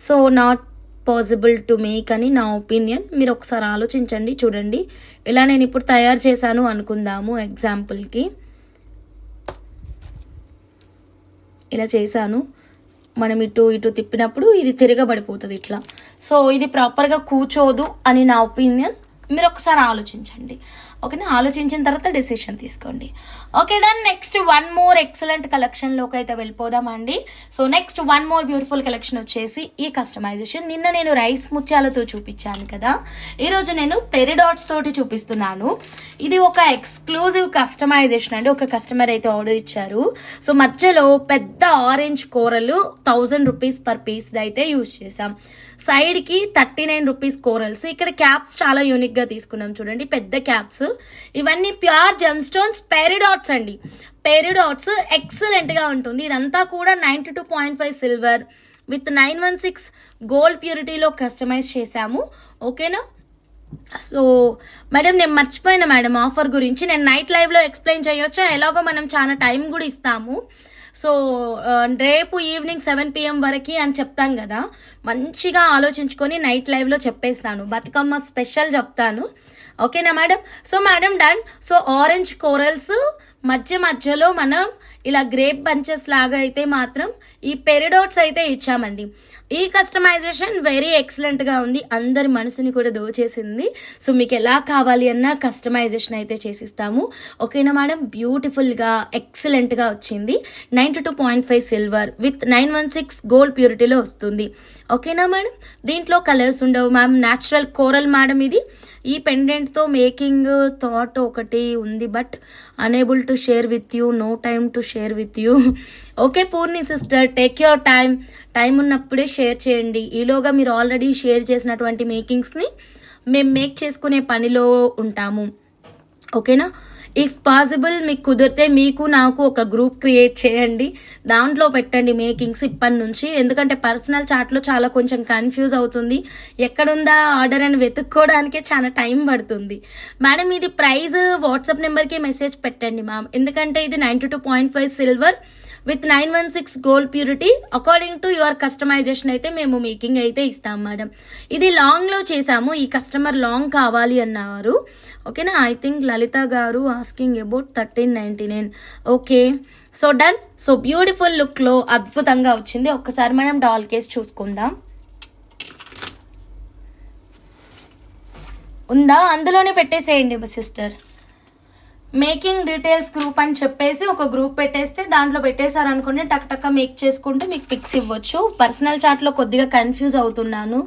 So not possible to make అని నా ఒపీనియన్. మీరు ఒకసారి ఆలోచించండి, చూడండి. ఇలా నేను ఇప్పుడు తయారు చేశాను అనుకుందాము, ఎగ్జాంపుల్కి ఇలా చేశాను, మనం ఇటు తిప్పినప్పుడు ఇది తిరగబడిపోతుంది ఇట్లా. సో ఇది ప్రాపర్గా కూర్చోదు అని నా ఒపీనియన్, మీరు ఒకసారి ఆలోచించండి, ఓకేనా. ఆలోచించిన తర్వాత డెసిషన్ తీసుకోండి, okay done. Next one more excellent కలెక్షన్లోకి అయితే వెళ్ళిపోదామండి. So next one more beautiful collection వచ్చేసి ఈ కస్టమైజేషన్. నిన్న నేను రైస్ ముత్యాలతో చూపించాను కదా, ఈరోజు నేను పెరిడాట్స్ తోటి చూపిస్తున్నాను. ఇది ఒక ఎక్స్క్లూజివ్ కస్టమైజేషన్ అండి, ఒక కస్టమర్ అయితే ఆర్డర్ ఇచ్చారు. సో మధ్యలో పెద్ద ఆరెంజ్ కోరలు 1000 రూపీస్ పర్ పీస్ అయితే యూజ్ చేసాం. సైడ్కి 39 రూపీస్ కోరల్స్. ఇక్కడ క్యాప్స్ చాలా యూనిక్గా తీసుకున్నాం, చూడండి పెద్ద క్యాప్స్. ఇవన్నీ ప్యూర్ జెమ్ స్టోన్స్ పెరిడాట్స్ అండి. పెరిడాట్స్ ఎక్సలెంట్గా ఉంటుంది. ఇదంతా కూడా 92.5 సిల్వర్ విత్ 916 గోల్డ్ ప్యూరిటీలో కస్టమైజ్ చేశాము, ఓకేనా. సో మేడం నేను మర్చిపోయినా మేడం ఆఫర్ గురించి, నేను నైట్ లైవ్లో ఎక్స్ప్లెయిన్ చేయొచ్చా, ఎలాగో మనం చాలా టైం కూడా ఇస్తాము. సో రేపు ఈవినింగ్ 7 PM వరకు అని చెప్తాం కదా, మంచిగా ఆలోచించుకొని నైట్ లైవ్లో చెప్పేస్తాను. బతుకమ్మ స్పెషల్ చెప్తాను. ఓకేనా madam? So madam done. So orange corals మధ్యలో మనం ఇలా గ్రేప్ బంచెస్ లాగా అయితే మాత్రం ఈ పెరిడోట్స్ అయితే ఇచ్చామండి. ఈ కస్టమైజేషన్ వెరీ ఎక్సలెంట్గా ఉంది, అందరి మనసుని కూడా దోచేసింది. సో మీకు ఎలా కావాలి అన్న కస్టమైజేషన్ అయితే చేసిస్తాము. ఓకేనా మేడం? బ్యూటిఫుల్గా ఎక్సలెంట్గా వచ్చింది. 92.5 సిల్వర్ విత్ 916 గోల్డ్ ప్యూరిటీలో వస్తుంది. ఓకేనా మేడం? దీంట్లో కలర్స్ ఉండవు మ్యామ్. న్యాచురల్ కోరల్ మేడం ఇది. ఈ పెండెంట్తో మేకింగ్ థాట్ ఒకటి ఉంది, but unable to share with you, no time to share with you. Okay Purni sister, take your time ఉన్నప్పుడే షేర్ చేయండి. ఈలోగా మీరు ఆల్రెడీ షేర్ చేసినటువంటి మేకింగ్స్ని మేము మేక్ చేసుకునే పనిలో ఉంటాము. ఓకేనా? ఇఫ్ పాసిబుల్ మీకు కుదిరితే మీకు నాకు ఒక గ్రూప్ క్రియేట్ చేయండి, దాంట్లో పెట్టండి మేకింగ్స్ ఇప్పటి నుంచి. ఎందుకంటే పర్సనల్ చాట్లో చాలా కొంచెం కన్ఫ్యూజ్ అవుతుంది, ఎక్కడుందా ఆర్డర్ అని వెతుక్కోవడానికే చాలా టైం పడుతుంది. మేడం ఇది ప్రైస్ వాట్సాప్ నెంబర్కి మెసేజ్ పెట్టండి మ్యామ్, ఎందుకంటే ఇది 92.5 silver with 916 gold purity. According to your customisation అయితే మేము మేకింగ్ అయితే ఇస్తాం మేడం. ఇది లాంగ్లో చేసాము, ఈ కస్టమర్ లాంగ్ కావాలి అన్నారు. ఓకేనా? ఐ థింక్ లలిత గారు asking about 1399. Okay, so done. So beautiful లుక్లో అద్భుతంగా వచ్చింది. ఒక్కసారి మనం డాల్ కేస్ చూసుకుందాం. ఉందా? అందులోనే పెట్టేసేయండి సిస్టర్. మేకింగ్ డీటెయిల్స్ గ్రూప్ అని చెప్పేసి ఒక గ్రూప్ పెట్టేస్తే దాంట్లో పెట్టేశారు అనుకోండి, టక్ టక్ మేక్ చేసుకుంటూ మీకు పిక్స్ ఇవ్వచ్చు. పర్సనల్ చాట్లో కొద్దిగా కన్ఫ్యూజ్ అవుతున్నాను,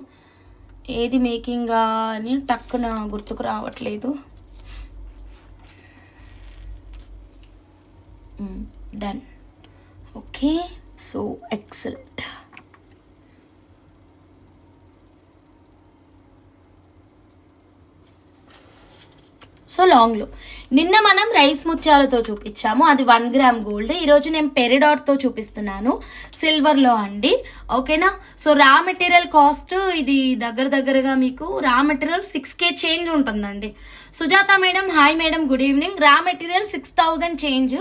ఏది మేకింగ్ అని టక్కున గుర్తుకు రావట్లేదు. Done. Okay, so excellent. So లాంగ్లో నిన్న మనం రైస్ ముత్యాలతో చూపించాము, అది 1 గ్రామ్ గోల్డ్. ఈరోజు నేను పెరిడాట్తో చూపిస్తున్నాను, సిల్వర్లో అండి. ఓకేనా? సో రా మెటీరియల్ కాస్ట్ ఇది దగ్గరగా మీకు రా మెటీరియల్ 6K చేంజ్ ఉంటుందండి. Sujatha madam hi madam, good evening. Raw material 6000 change,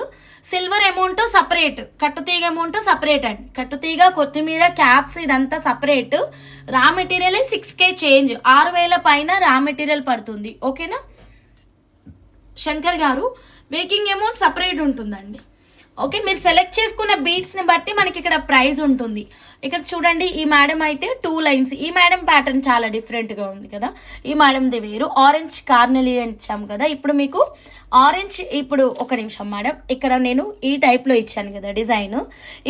silver amount separate, కట్టుతీగ అమౌంట్ సపరేట్ అండి. కట్టుతీగ, కొత్తిమీర, క్యాప్స్ ఇదంతా separate. Raw material 6K change, 6000 పైన రా మెటీరియల్ పడుతుంది. ఓకేనా శంకర్ గారు? మేకింగ్ అమౌంట్ సపరేట్ ఉంటుందండి. ఓకే, మీరు సెలెక్ట్ చేసుకున్న బీట్స్ని బట్టి మనకి ఇక్కడ ప్రైస్ ఉంటుంది. ఇక్కడ చూడండి, ఈ మేడం అయితే 2 లైన్స్. ఈ మేడం ప్యాటర్న్ చాలా డిఫరెంట్గా ఉంది కదా, ఈ మేడంది వేరు. ఆరెంజ్ కార్నెలియన్ ఇచ్చాము కదా, ఇప్పుడు మీకు ఆరెంజ్. ఇప్పుడు ఒక నిమిషం మేడం, ఇక్కడ నేను ఈ టైప్లో ఇచ్చాను కదా డిజైన్,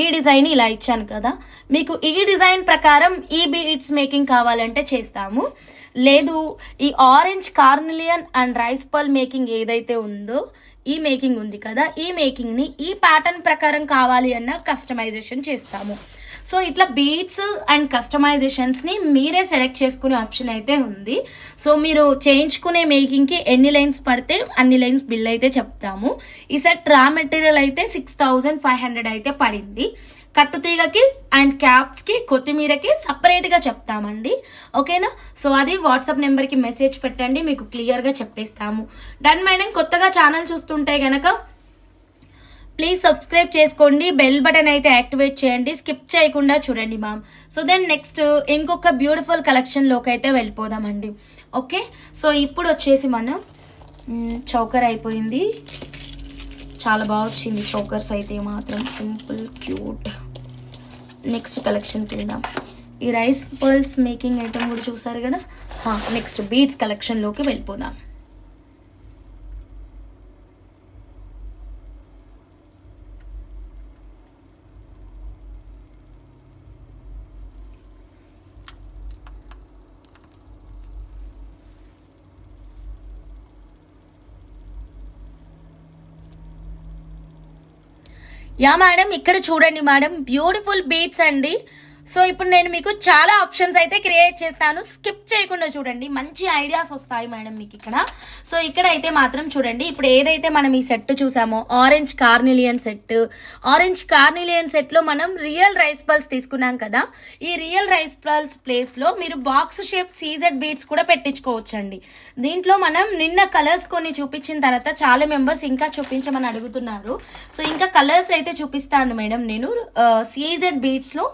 ఈ డిజైన్ ఇలా ఇచ్చాను కదా, మీకు ఈ డిజైన్ ప్రకారం ఈ బీట్స్ మేకింగ్ కావాలంటే చేస్తాము. లేదు ఈ orange Cornelian and rice pearl making ఏదైతే ఉందో ఈ మేకింగ్ ఉంది కదా, ఈ మేకింగ్ని ఈ ప్యాటర్న్ ప్రకారం కావాలి అన్న కస్టమైజేషన్ చేస్తాము. సో ఇట్లా బీట్స్ అండ్ కస్టమైజేషన్స్ని మీరే సెలెక్ట్ చేసుకునే ఆప్షన్ అయితే ఉంది. సో మీరు చేయించుకునే మేకింగ్కి ఎన్ని లైన్స్ పడితే అన్ని లైన్స్ బిల్ అయితే చెప్తాము. ఈ సెట్ రా మెటీరియల్ అయితే 6500 అయితే పడింది. కట్టుతీగకి అండ్ క్యాప్స్కి, కొత్తిమీరకి సపరేట్గా చెప్తామండి. ఓకేనా? సో అది వాట్సాప్ నెంబర్కి మెసేజ్ పెట్టండి, మీకు క్లియర్గా చెప్పేస్తాము. Done madam. కొత్తగా ఛానల్ చూస్తుంటే గనక ప్లీజ్ సబ్స్క్రైబ్ చేసుకోండి, బెల్ బటన్ అయితే యాక్టివేట్ చేయండి, స్కిప్ చేయకుండా చూడండి మ్యామ్. సో దెన్ నెక్స్ట్ ఇంకొక బ్యూటిఫుల్ కలెక్షన్లోకి అయితే వెళ్ళిపోదామండి. ఓకే, సో ఇప్పుడు వచ్చేసి మనం చౌకర్ అయిపోయింది, చాలా బాగా వచ్చింది చౌకర్స్ అయితే మాత్రం, సింపుల్ క్యూట్. నెక్స్ట్ కలెక్షన్కి వెళ్దాం. ఈ రైస్ పర్ల్స్ మేకింగ్ ఐటమ్ కూడా చూసారు కదా. నెక్స్ట్ బీడ్స్ కలెక్షన్లోకి వెళ్ళిపోదాం. యా మేడం, ఇక్కడ చూడండి మేడం, బ్యూటిఫుల్ బీట్స్ అండి. సో ఇప్పుడు నేను మీకు చాలా ఆప్షన్స్ అయితే క్రియేట్ చేస్తాను, స్కిప్ చేయకుండా చూడండి, మంచి ఐడియాస్ వస్తాయి మేడం మీకు ఇక్కడ. సో ఇక్కడ అయితే మాత్రం చూడండి, ఇప్పుడు ఏదైతే మనం ఈ సెట్ చూసామో ఆరెంజ్ కార్నిలియన్ సెట్ లో మనం రియల్ రైస్ పల్స్ తీసుకున్నాం కదా, ఈ రియల్ రైస్ పల్స్ ప్లేస్ లో మీరు బాక్స్ షేప్ సీజెడ్ బీడ్స్ కూడా పెట్టించుకోవచ్చండి. దీంట్లో మనం నిన్న కలర్స్ కొన్ని చూపించిన తర్వాత చాలా మెంబర్స్ ఇంకా చూపించమని అడుగుతున్నారు. సో ఇంకా కలర్స్ అయితే చూపిస్తాను మేడం నేను సీజెడ్ బీడ్స్ లో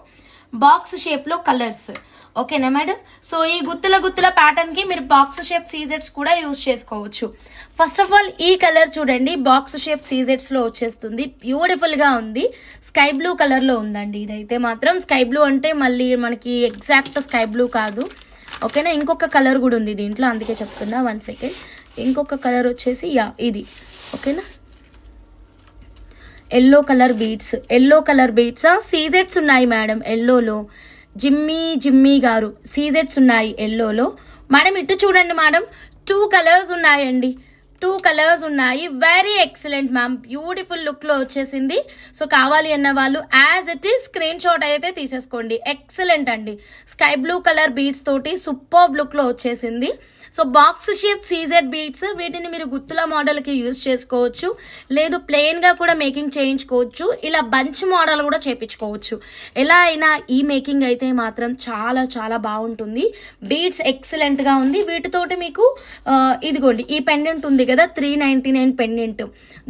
బాక్స్ షేప్ లో కలర్స్. ఓకేనా మేడం? సో ఈ గుత్తుల ప్యాటర్న్ కి మీరు బాక్స్ షేప్ సీజెట్స్ కూడా యూజ్ చేసుకోవచ్చు. ఫస్ట్ ఆఫ్ ఆల్ ఈ కలర్ చూడండి, బాక్స్ షేప్ సీజెట్స్ లో వచ్చేస్తుంది, బ్యూటిఫుల్ గా ఉంది, స్కై బ్లూ కలర్ లో ఉందండి. ఇదైతే మాత్రం స్కై బ్లూ అంటే మళ్ళీ మనకి ఎగ్జాక్ట్ స్కై బ్లూ కాదు. ఓకేనా? ఇంకొక కలర్ కూడా ఉంది దీంట్లో, అందుకే చెప్తున్నా, 1 సెకండ్. ఇంకొక కలర్ వచ్చేసి ఇది. ఓకేనా? ఎల్లో కలర్ బీడ్స్ సీజెట్స్ ఉన్నాయి మేడం. ఎల్లోలో జిమ్మీ గారు సీజెట్స్ ఉన్నాయి ఎల్లోలో. మేడం ఇటు చూడండి మేడం, 2 కలర్స్ ఉన్నాయండి, 2 కలర్స్ ఉన్నాయి. Very excellent ma'am, beautiful look లో వచ్చేసింది. సో కావాలి అన్న వాళ్ళు as it is screenshot అయితే తీసేసుకోండి. ఎక్సలెంట్ అండి, స్కై బ్లూ కలర్ బీడ్స్ తోటి సూపర్ లుక్ లో వచ్చేసింది. So box shape CZ beads, వీటిని మీరు గుత్తుల మోడల్ కి యూజ్ చేసుకోవచ్చు, లేదు ప్లెయిన్ గా కూడా మేకింగ్ చేయించుకోవచ్చు, ఇలా బంచ్ మోడల్ కూడా చేపించుకోవచ్చు. ఎలా అయినా ఈ మేకింగ్ అయితే మాత్రం చాలా చాలా బాగుంటుంది. బీడ్స్ ఎక్సలెంట్ గా ఉంది. వీటితోటి మీకు ఇదిగోండి ఈ పెండెంట్ ఉంది కదా, 399 పెండెంట్,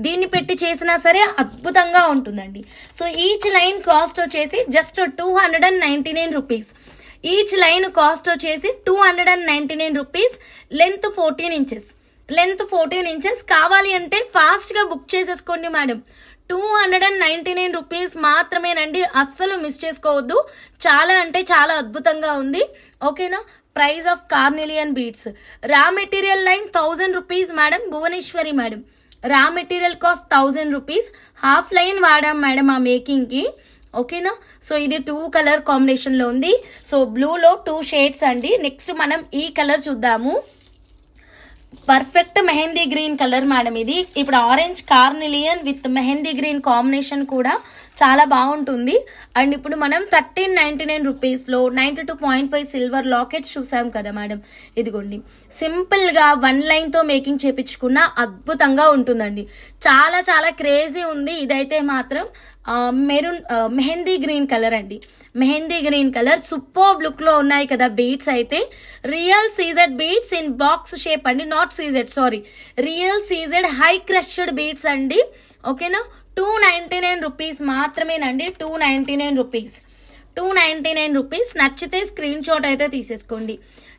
దీన్ని పెట్టి చేసినా సరే అద్భుతంగా ఉంటుందండి. సో ఈచ్ లైన్ కాస్ట్ వచ్చేసి just 299 rupees. Each line cost వచ్చేసి 299 రూపీస్. Length 14 inches. కావాలి అంటే ఫాస్ట్ గా బుక్ చేసేసుకోండి మేడం. 299 రూపీస్ మాత్రమేనండి, అస్సలు మిస్ చేసుకోవద్దు. చాలా అంటే చాలా అద్భుతంగా ఉంది. ఓకేనా? Price of carnelian beads, raw material line 1000 rupees madam, Bhuvaneswari madam. Raw material cost 1000 rupees. Half line వాడాం మేడం ఆ మేకింగ్ కి. ఓకేనా? సో ఇది 2 కలర్ కాంబినేషన్ లో ఉంది. సో బ్లూలో 2 షేడ్స్ అండి. నెక్స్ట్ మనం ఈ కలర్ చూద్దాము, perfect mehndi green colour madam ఇది. ఇప్పుడు orange carnelian with mehndi green combination కూడా చాలా బాగుంటుంది. అండ్ ఇప్పుడు మనం 1399 రూపీస్ లో 92.5 సిల్వర్ లాకెట్స్ చూసాం కదా మేడం, ఇదిగోండి సింపుల్ గా 1 లైన్ తో మేకింగ్ చేపించుకున్న అద్భుతంగా ఉంటుందండి. చాలా చాలా క్రేజీ ఉంది. ఇదైతే మాత్రం మెరూన్ మెహందీ గ్రీన్ కలర్ అండి, mehndi green colour super look లో ఉన్నాయి కదా బీడ్స్ అయితే. Real CZ beads in box shape అండి, not CZ, sorry, real CZ high crushed beads అండి. ఓకేనా? 299 రూపీస్ మాత్రమేనండి, 299 రూపీస్. నచ్చితే స్క్రీన్ షాట్ అయితే తీసేసుకోండి.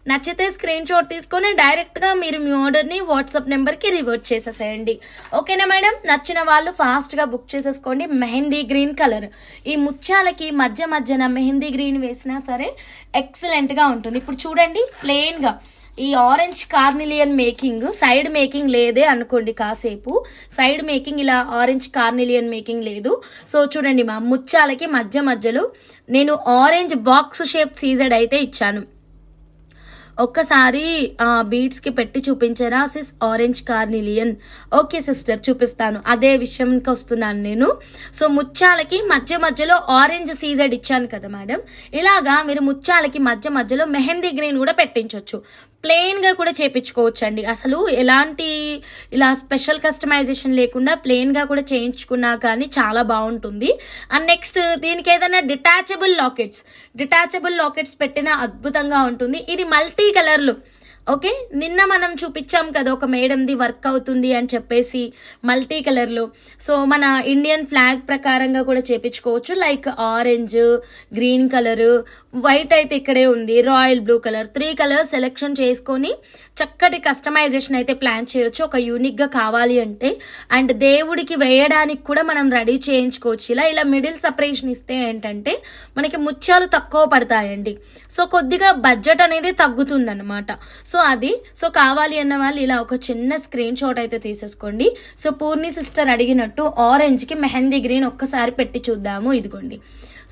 నచ్చితే స్క్రీన్ షాట్ తీసుకొని డైరెక్ట్ గా మీరు మీ ఆర్డర్ ని వాట్సాప్ నెంబర్ కి రివర్ట్ చేసేసేయండి. ఓకేనా మేడం? నచ్చిన వాళ్ళు ఫాస్ట్ గా బుక్ చేసేసుకోండి. మెహందీ గ్రీన్ కలర్, ఈ ముత్యాలకి మధ్యన మెహందీ గ్రీన్ వేసినా సరే ఎక్సలెంట్ గా ఉంటుంది. ఇప్పుడు చూడండి, ప్లెయిన్ గా ఈ ఆరెంజ్ కార్నిలియన్ మేకింగ్, సైడ్ మేకింగ్ లేదే అనుకోండి, కాసేపు సైడ్ మేకింగ్, ఇలా ఆరెంజ్ కార్నిలియన్ మేకింగ్ లేదు. సో చూడండి మా ముత్యాలకి మధ్యలో నేను ఆరెంజ్ బాక్స్ షేప్ సీజెడ్ అయితే ఇచ్చాను. ఒక్కసారి బీడ్స్ కి పెట్టి చూపించారా సిస్, ఆరెంజ్ కార్నిలియన్? ఓకే సిస్టర్, చూపిస్తాను. అదే విషయంకి వస్తున్నాను నేను. సో ముత్యాలకి మధ్యలో ఆరెంజ్ సీజెడ్ ఇచ్చాను కదా మేడం, ఇలాగా మీరు ముత్యాలకి మధ్యలో మెహందీ గ్రీన్ కూడా పెట్టించవచ్చు. ప్లెయిన్ గా కూడా చేపించుకోవచ్చు అండి, అసలు ఎలాంటి ఇలా స్పెషల్ కస్టమైజేషన్ లేకుండా ప్లెయిన్ గా కూడా చేయించుకున్నా కానీ చాలా బాగుంటుంది. అండ్ నెక్స్ట్ దీనికి ఏదైనా డిటాచబుల్ లాకెట్స్ పెట్టినా అద్భుతంగా ఉంటుంది. ఇది మల్టీ కలర్లు. ఓకే, నిన్న మనం చూపించాం కదా ఒక మేడంది వర్క్ అవుతుంది అని చెప్పేసి మల్టీ కలర్లో. సో మన ఇండియన్ ఫ్లాగ్ ప్రకారంగా కూడా చేపించుకోవచ్చు, like orange, green colour, white అయితే ఇక్కడే ఉంది, royal blue colour, 3 colours selection చేసుకొని చక్కటి కస్టమైజేషన్ అయితే ప్లాన్ చేయొచ్చు ఒక యూనిక్ గా కావాలి అంటే. అండ్ దేవుడికి వేయడానికి కూడా మనం రెడీ చేయించుకోవచ్చు. ఇలా మిడిల్ సపరేషన్ ఇస్తే ఏంటంటే మనకి ముత్యాలు తక్కువ పడతాయండి, సో కొద్దిగా బడ్జెట్ అనేది తగ్గుతుంది అనమాట. సో కావాలి అన్న వాళ్ళు ఇలా ఒక చిన్న స్క్రీన్ షాట్ అయితే తీసేసుకోండి. సో పూర్ణి సిస్టర్ అడిగినట్టు ఆరెంజ్ కి మెహందీ గ్రీన్ ఒక్కసారి పెట్టి చూద్దాము. ఇదిగోండి,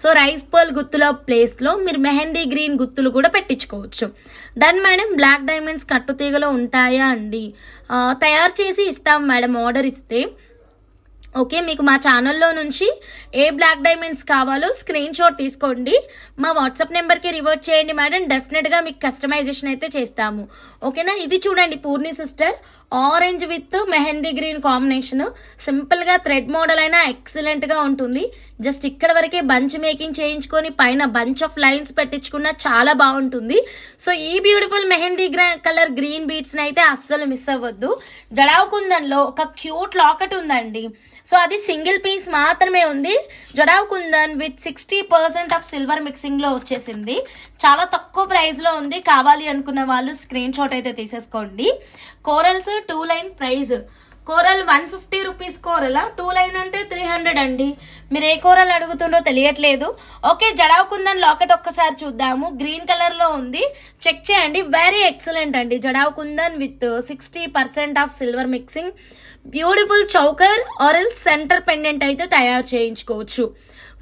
సో రైస్ పర్ల్ గుత్తుల ప్లేస్ లో మీరు మెహందీ గ్రీన్ గుత్తులు కూడా పెట్టించుకోవచ్చు. Done madam. బ్లాక్ డైమండ్స్ కట్టుతీగలో ఉంటాయా అండి? తయారు చేసి ఇస్తాం మేడం, ఆర్డర్ ఇస్తే. ఓకే, మీకు మా ఛానల్లో నుంచి ఏ బ్లాక్ డైమండ్స్ కావాలో స్క్రీన్ షాట్ తీసుకోండి, మా వాట్సాప్ నెంబర్కి రివర్ట్ చేయండి మేడం. డెఫినెట్గా మీకు కస్టమైజేషన్ అయితే చేస్తాము. ఓకేనా, ఇది చూడండి Purni sister, orange with mehndi green combination. సింపుల్గా థ్రెడ్ మోడల్ అయినా ఎక్సలెంట్గా ఉంటుంది. జస్ట్ ఇక్కడ వరకే బంచ్ మేకింగ్ చేయించుకొని పైన బంచ్ ఆఫ్ లైన్స్ పెట్టించుకున్న చాలా బాగుంటుంది. సో ఈ బ్యూటిఫుల్ మెహందీ కలర్ గ్రీన్ బీడ్స్ని అయితే అస్సలు మిస్ అవ్వద్దు. జడావ్ కుందన్లో ఒక క్యూట్ లాకెట్ ఉందండి. సో అది సింగిల్ పీస్ మాత్రమే ఉంది. Jadau kundan with 60% of silver mixing లో వచ్చేసింది. చాలా తక్కువ ప్రైస్ లో ఉంది. కావాలి అనుకున్న వాళ్ళు స్క్రీన్ షాట్ అయితే తీసేసుకోండి. Corals 2 line price. Coral 150 rupees coral, 2 line అంటే 300 అండి. మీరు ఏ కోరల్ అడుగుతుండో తెలియట్లేదు. ఓకే, జడావ్ కుందన్ లాకెట్ ఒక్కసారి చూద్దాము. గ్రీన్ కలర్ లో ఉంది, చెక్ చేయండి. వెరీ ఎక్సలెంట్ అండి. Jadau kundan with 60% of silver mixing. Beautiful choker or else centre pendant అయితే తయారు చేయించుకోవచ్చు.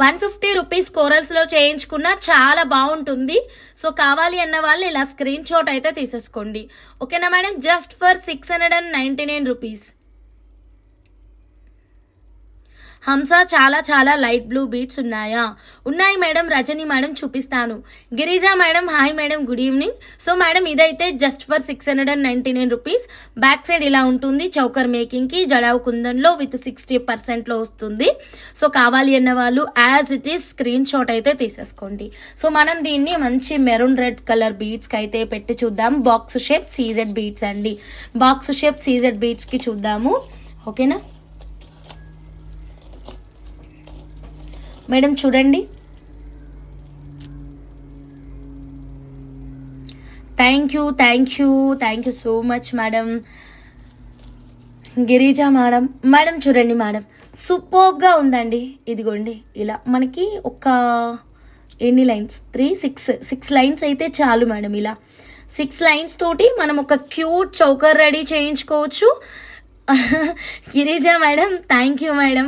150 రూపీస్ కోరల్స్ లో చేయించుకున్న చాలా బాగుంటుంది. సో కావాలి అన్న వాళ్ళు ఇలా స్క్రీన్ షాట్ అయితే తీసేసుకోండి. ఓకేనా మేడం, జస్ట్ ఫర్ 699 రూపీస్. హంస చాలా చాలా లైట్ బ్లూ బీట్స్ ఉన్నాయా? ఉన్నాయి మేడం, రజని మేడం చూపిస్తాను. Girija madam hi madam, good evening. So madam ఇదైతే just for 699 rupees. Back side ఇలా ఉంటుంది చౌకర్ మేకింగ్ కి. జడావ్ కుందన్ లో విత్ 60% లో వస్తుంది. సో కావాలి అన్న వాళ్ళు as it is screenshot అయితే తీసేసుకోండి. సో మనం దీన్ని మంచి మెరూన్ రెడ్ కలర్ బీట్స్ కి అయితే పెట్టి చూద్దాం. బాక్స్ షేప్ సీజెడ్ బీట్స్ అండి. బాక్స్ షేప్ సీజెడ్ బీట్స్ కి చూద్దాము. ఓకేనా మేడం, చూడండి. Thank you so much madam. Girija madam, madam చూడండి మేడం, సూపర్గా ఉందండి. ఇదిగోండి ఇలా మనకి ఒక ఎన్ని లైన్స్, 6 లైన్స్ అయితే చాలు మేడం. ఇలా 6 లైన్స్ తోటి మనం ఒక క్యూట్ చౌకర్ రెడీ చేయించుకోవచ్చు. Girija madam thank you madam,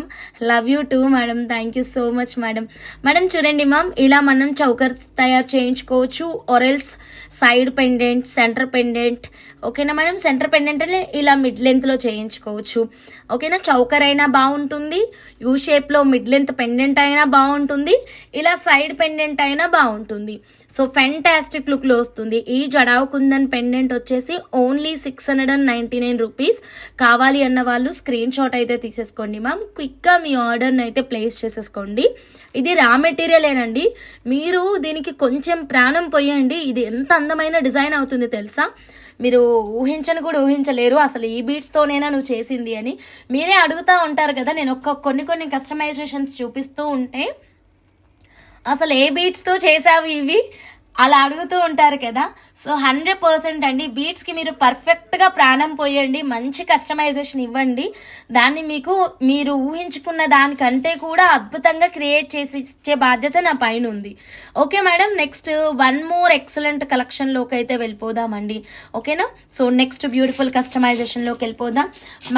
love you two madam, thank you so much madam. Madam చూడండి మ్యామ్, ఇలా మనం చౌకర్ తయారు చేయించుకోవచ్చు. Or else side pendant, centre pendant. ఓకేనా మేడం, సెంటర్ పెండెంట్ అంటే ఇలా మిడ్ లెంత్లో చేయించుకోవచ్చు. ఓకేనా, చౌకర్ అయినా బాగుంటుంది, యూ షేప్లో మిడ్ లెంత్ పెండెంట్ అయినా బాగుంటుంది, ఇలా సైడ్ పెండెంట్ అయినా బాగుంటుంది. సో ఫెంటాస్టిక్ లుక్లో వస్తుంది. ఈ జడావ్ కుందన్ పెండెంట్ వచ్చేసి ఓన్లీ 699 రూపీస్. కావాలి అన్న వాళ్ళు స్క్రీన్ షాట్ అయితే తీసేసుకోండి మ్యామ్. క్విక్గా మీ ఆర్డర్ని అయితే ప్లేస్ చేసేసుకోండి. ఇది రా మెటీరియలేనండి, మీరు దీనికి కొంచెం ప్రాణం పోయండి. ఇది ఎంత అందమైన డిజైన్ అవుతుంది తెలుసా? మీరు ఊహించని కూడా ఊహించలేరు అసలు ఈ బీట్స్తోనేనా నువ్వు చేసింది అని. మీరే అడుగుతూ ఉంటారు కదా, నేను కొన్ని కస్టమైజేషన్స్ చూపిస్తూ ఉంటే అసలు ఏ బీట్స్తో చేసావు ఇవి అలా అడుగుతూ ఉంటారు కదా. సో 100% అండి, బీట్స్కి మీరు పర్ఫెక్ట్గా ప్రాణం పోయండి, మంచి కస్టమైజేషన్ ఇవ్వండి. దాన్ని మీరు ఊహించుకున్న దానికంటే కూడా అద్భుతంగా క్రియేట్ చేసి ఇచ్చే బాధ్యత నా పైన ఉంది. Okay madam, next one more excellent కలెక్షన్లోకి అయితే వెళ్ళిపోదామండి. ఓకేనా, సో నెక్స్ట్ బ్యూటిఫుల్ కస్టమైజేషన్లోకి వెళ్ళిపోదాం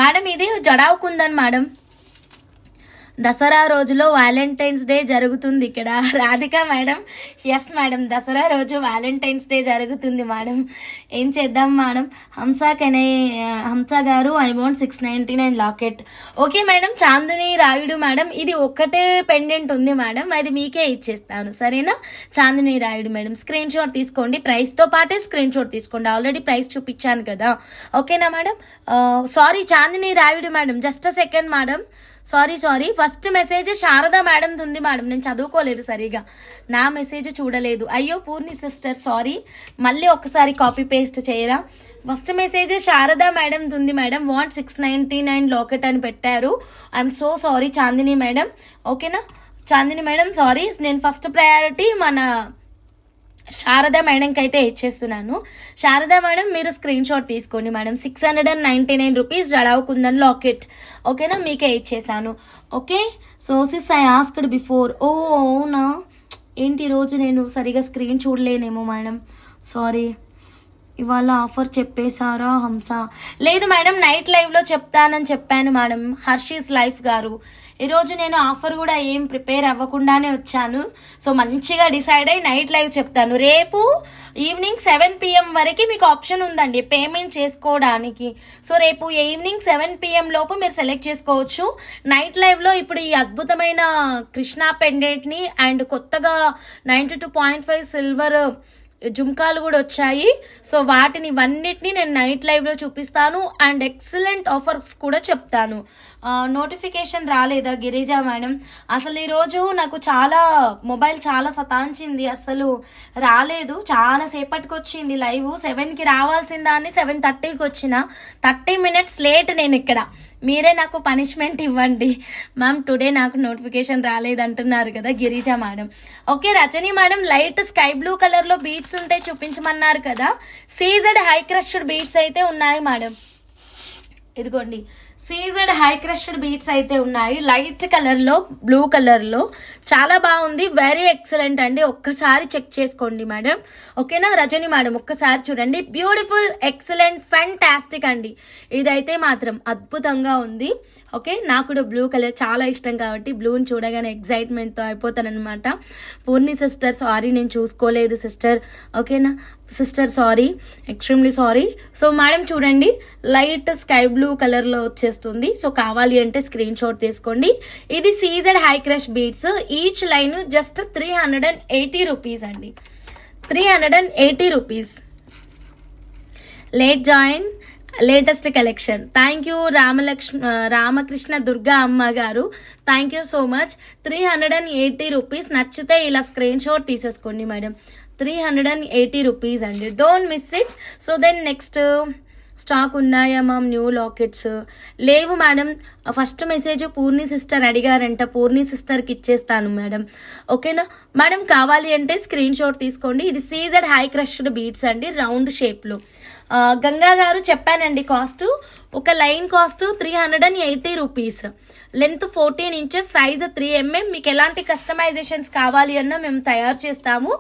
మేడం. ఇది జడావ్ కుందన్ మేడం. దసరా రోజులో వ్యాలంటైన్స్ డే జరుగుతుంది ఇక్కడ. Radhika madam, yes madam, Dasara రోజు వ్యాలంటైన్స్ డే జరుగుతుంది మేడం. ఏం చేద్దాం madam? Hamsa garu I want 699 locket. Okay madam. Chandini Rayudu madam, ఇది ఒక్కటే పెండెంట్ ఉంది మేడం, అది మీకే ఇచ్చేస్తాను సరేనా? Chandini Rayudu madam, screen shot తీసుకోండి, ప్రైస్తో పాటే స్క్రీన్ షాట్ తీసుకోండి. ఆల్రెడీ ప్రైస్ చూపించాను కదా. ఓకేనా madam? Sorry Chandini Rayudu madam, just a second madam. Sorry first message Sharada madam ఉంది మేడం, నేను చదువుకోలేదు సరిగా, నా మెసేజ్ చూడలేదు. అయ్యో పూర్ణి సిస్టర్ సారీ, మళ్ళీ ఒకసారి కాపీ పేస్ట్ చేయరా? ఫస్ట్ మెసేజ్ శారదా మేడం ఉంది మేడం, వాంట్ 699 లాకెట్ అని పెట్టారు. I'm so sorry Chandini madam. ఓకేనా చాందిని మేడం, సారీ, నేను ఫస్ట్ ప్రయారిటీ మన శారదా మేడంకి అయితే ఇచ్చేస్తున్నాను. శారదా మేడం మీరు స్క్రీన్ షాట్ తీసుకోండి madam. 699 rupees jadau kundan locket. ఓకేనా, మీకే ఇచ్చేసాను. Okay, so sis I asked before. ఓ అవునా, ఏంటి రోజు నేను సరిగా స్క్రీన్ చూడలేనేమో మేడం, సారీ. ఇవాళ ఆఫర్ చెప్పేశారా హంస? లేదు మేడం, నైట్ లైవ్లో చెప్తానని చెప్పాను మేడం. హర్షీస్ లైఫ్ గారు ఈరోజు నేను ఆఫర్ కూడా ఏం ప్రిపేర్ అవ్వకుండానే వచ్చాను. సో మంచిగా డిసైడ్ అయ్యి నైట్ లైవ్ చెప్తాను. రేపు ఈవినింగ్ 7 PM వరకు మీకు ఆప్షన్ ఉందండి పేమెంట్ చేసుకోవడానికి. సో రేపు ఈవినింగ్ 7 PM లోపు మీరు సెలెక్ట్ చేసుకోవచ్చు. నైట్ లైవ్లో ఇప్పుడు ఈ అద్భుతమైన కృష్ణా పెండెంట్ని అండ్ కొత్తగా 92.5 సిల్వర్ జుమ్కాలు కూడా వచ్చాయి. సో వాటిని ఇవన్నిటిని నేను నైట్ లైవ్లో చూపిస్తాను అండ్ ఎక్సలెంట్ ఆఫర్స్ కూడా చెప్తాను. నోటిఫికేషన్ రాలేదా గిరిజా మేడం? అసలు ఈరోజు నాకు మొబైల్ చాలా సతాంచింది, అసలు రాలేదు. చాలా సేపటికి వచ్చింది లైవ్. 7కి రావాల్సిన దాన్ని 7:30కి వచ్చిన 30 minutes లేట్. నేను ఇక్కడ మీరే నాకు పనిష్మెంట్ ఇవ్వండి మ్యామ్. టుడే నాకు నోటిఫికేషన్ రాలేదంటున్నారు కదా Girija madam. Okay Rajani madam, light sky blue కలర్లో బీట్స్ ఉంటాయి చూపించమన్నారు కదా. సీజెడ్ హై క్రష్డ్ బీట్స్ అయితే ఉన్నాయి మేడం. ఇదిగోండి సీజెడ్ హై క్రష్డ్ బీట్స్ అయితే ఉన్నాయి. లైట్ కలర్లో బ్లూ కలర్లో చాలా బాగుంది. వెరీ ఎక్సలెంట్ అండి. ఒక్కసారి చెక్ చేసుకోండి మేడం. ఓకేనా రజని మేడం, ఒక్కసారి చూడండి. బ్యూటిఫుల్, ఎక్సలెంట్, ఫ్యాంటాస్టిక్ అండి. ఇదైతే మాత్రం అద్భుతంగా ఉంది. ఓకే, నాకు కూడా బ్లూ కలర్ చాలా ఇష్టం కాబట్టి బ్లూని చూడగానే ఎగ్జైట్మెంట్తో అయిపోతానమాట. పూర్ణి సిస్టర్ సారీ, నేను చూసుకోలేదు సిస్టర్. ఓకేనా sister, sorry, extremely sorry. So madam చూడండి, లైట్ స్కై బ్లూ కలర్లో వచ్చేస్తుంది. సో కావాలి అంటే స్క్రీన్ షాట్ తీసుకోండి. ఇది CZ high crush beads. Each line just 380 rupees అండి. 380 rupees. Late join latest collection. Thank you Ramakrishna Durga Amma గారు, thank you so much. 380 rupees. నచ్చితే ఇలా స్క్రీన్ షాట్ తీసేసుకోండి మేడం. 380 రూపీస్ అండి. Don't miss it. So then next stock ఉన్నాయా ma'am? New lockets లేవు madam. First message Purni sister అడిగారంట, పూర్ణి సిస్టర్కి ఇచ్చేస్తాను మేడం. ఓకేనా మేడం, కావాలి అంటే స్క్రీన్ షాట్ తీసుకోండి. ఇది సీజెడ్ హై క్రష్డ్ బీట్స్ అండి, రౌండ్ షేప్లో. గంగా గారు చెప్పానండి కాస్ట్. ఒక line cost 380 rupees. Length 14 inches, size 3 mm. మీకు ఎలాంటి కస్టమైజేషన్స్ కావాలి అన్నా మేము తయారు చేస్తాము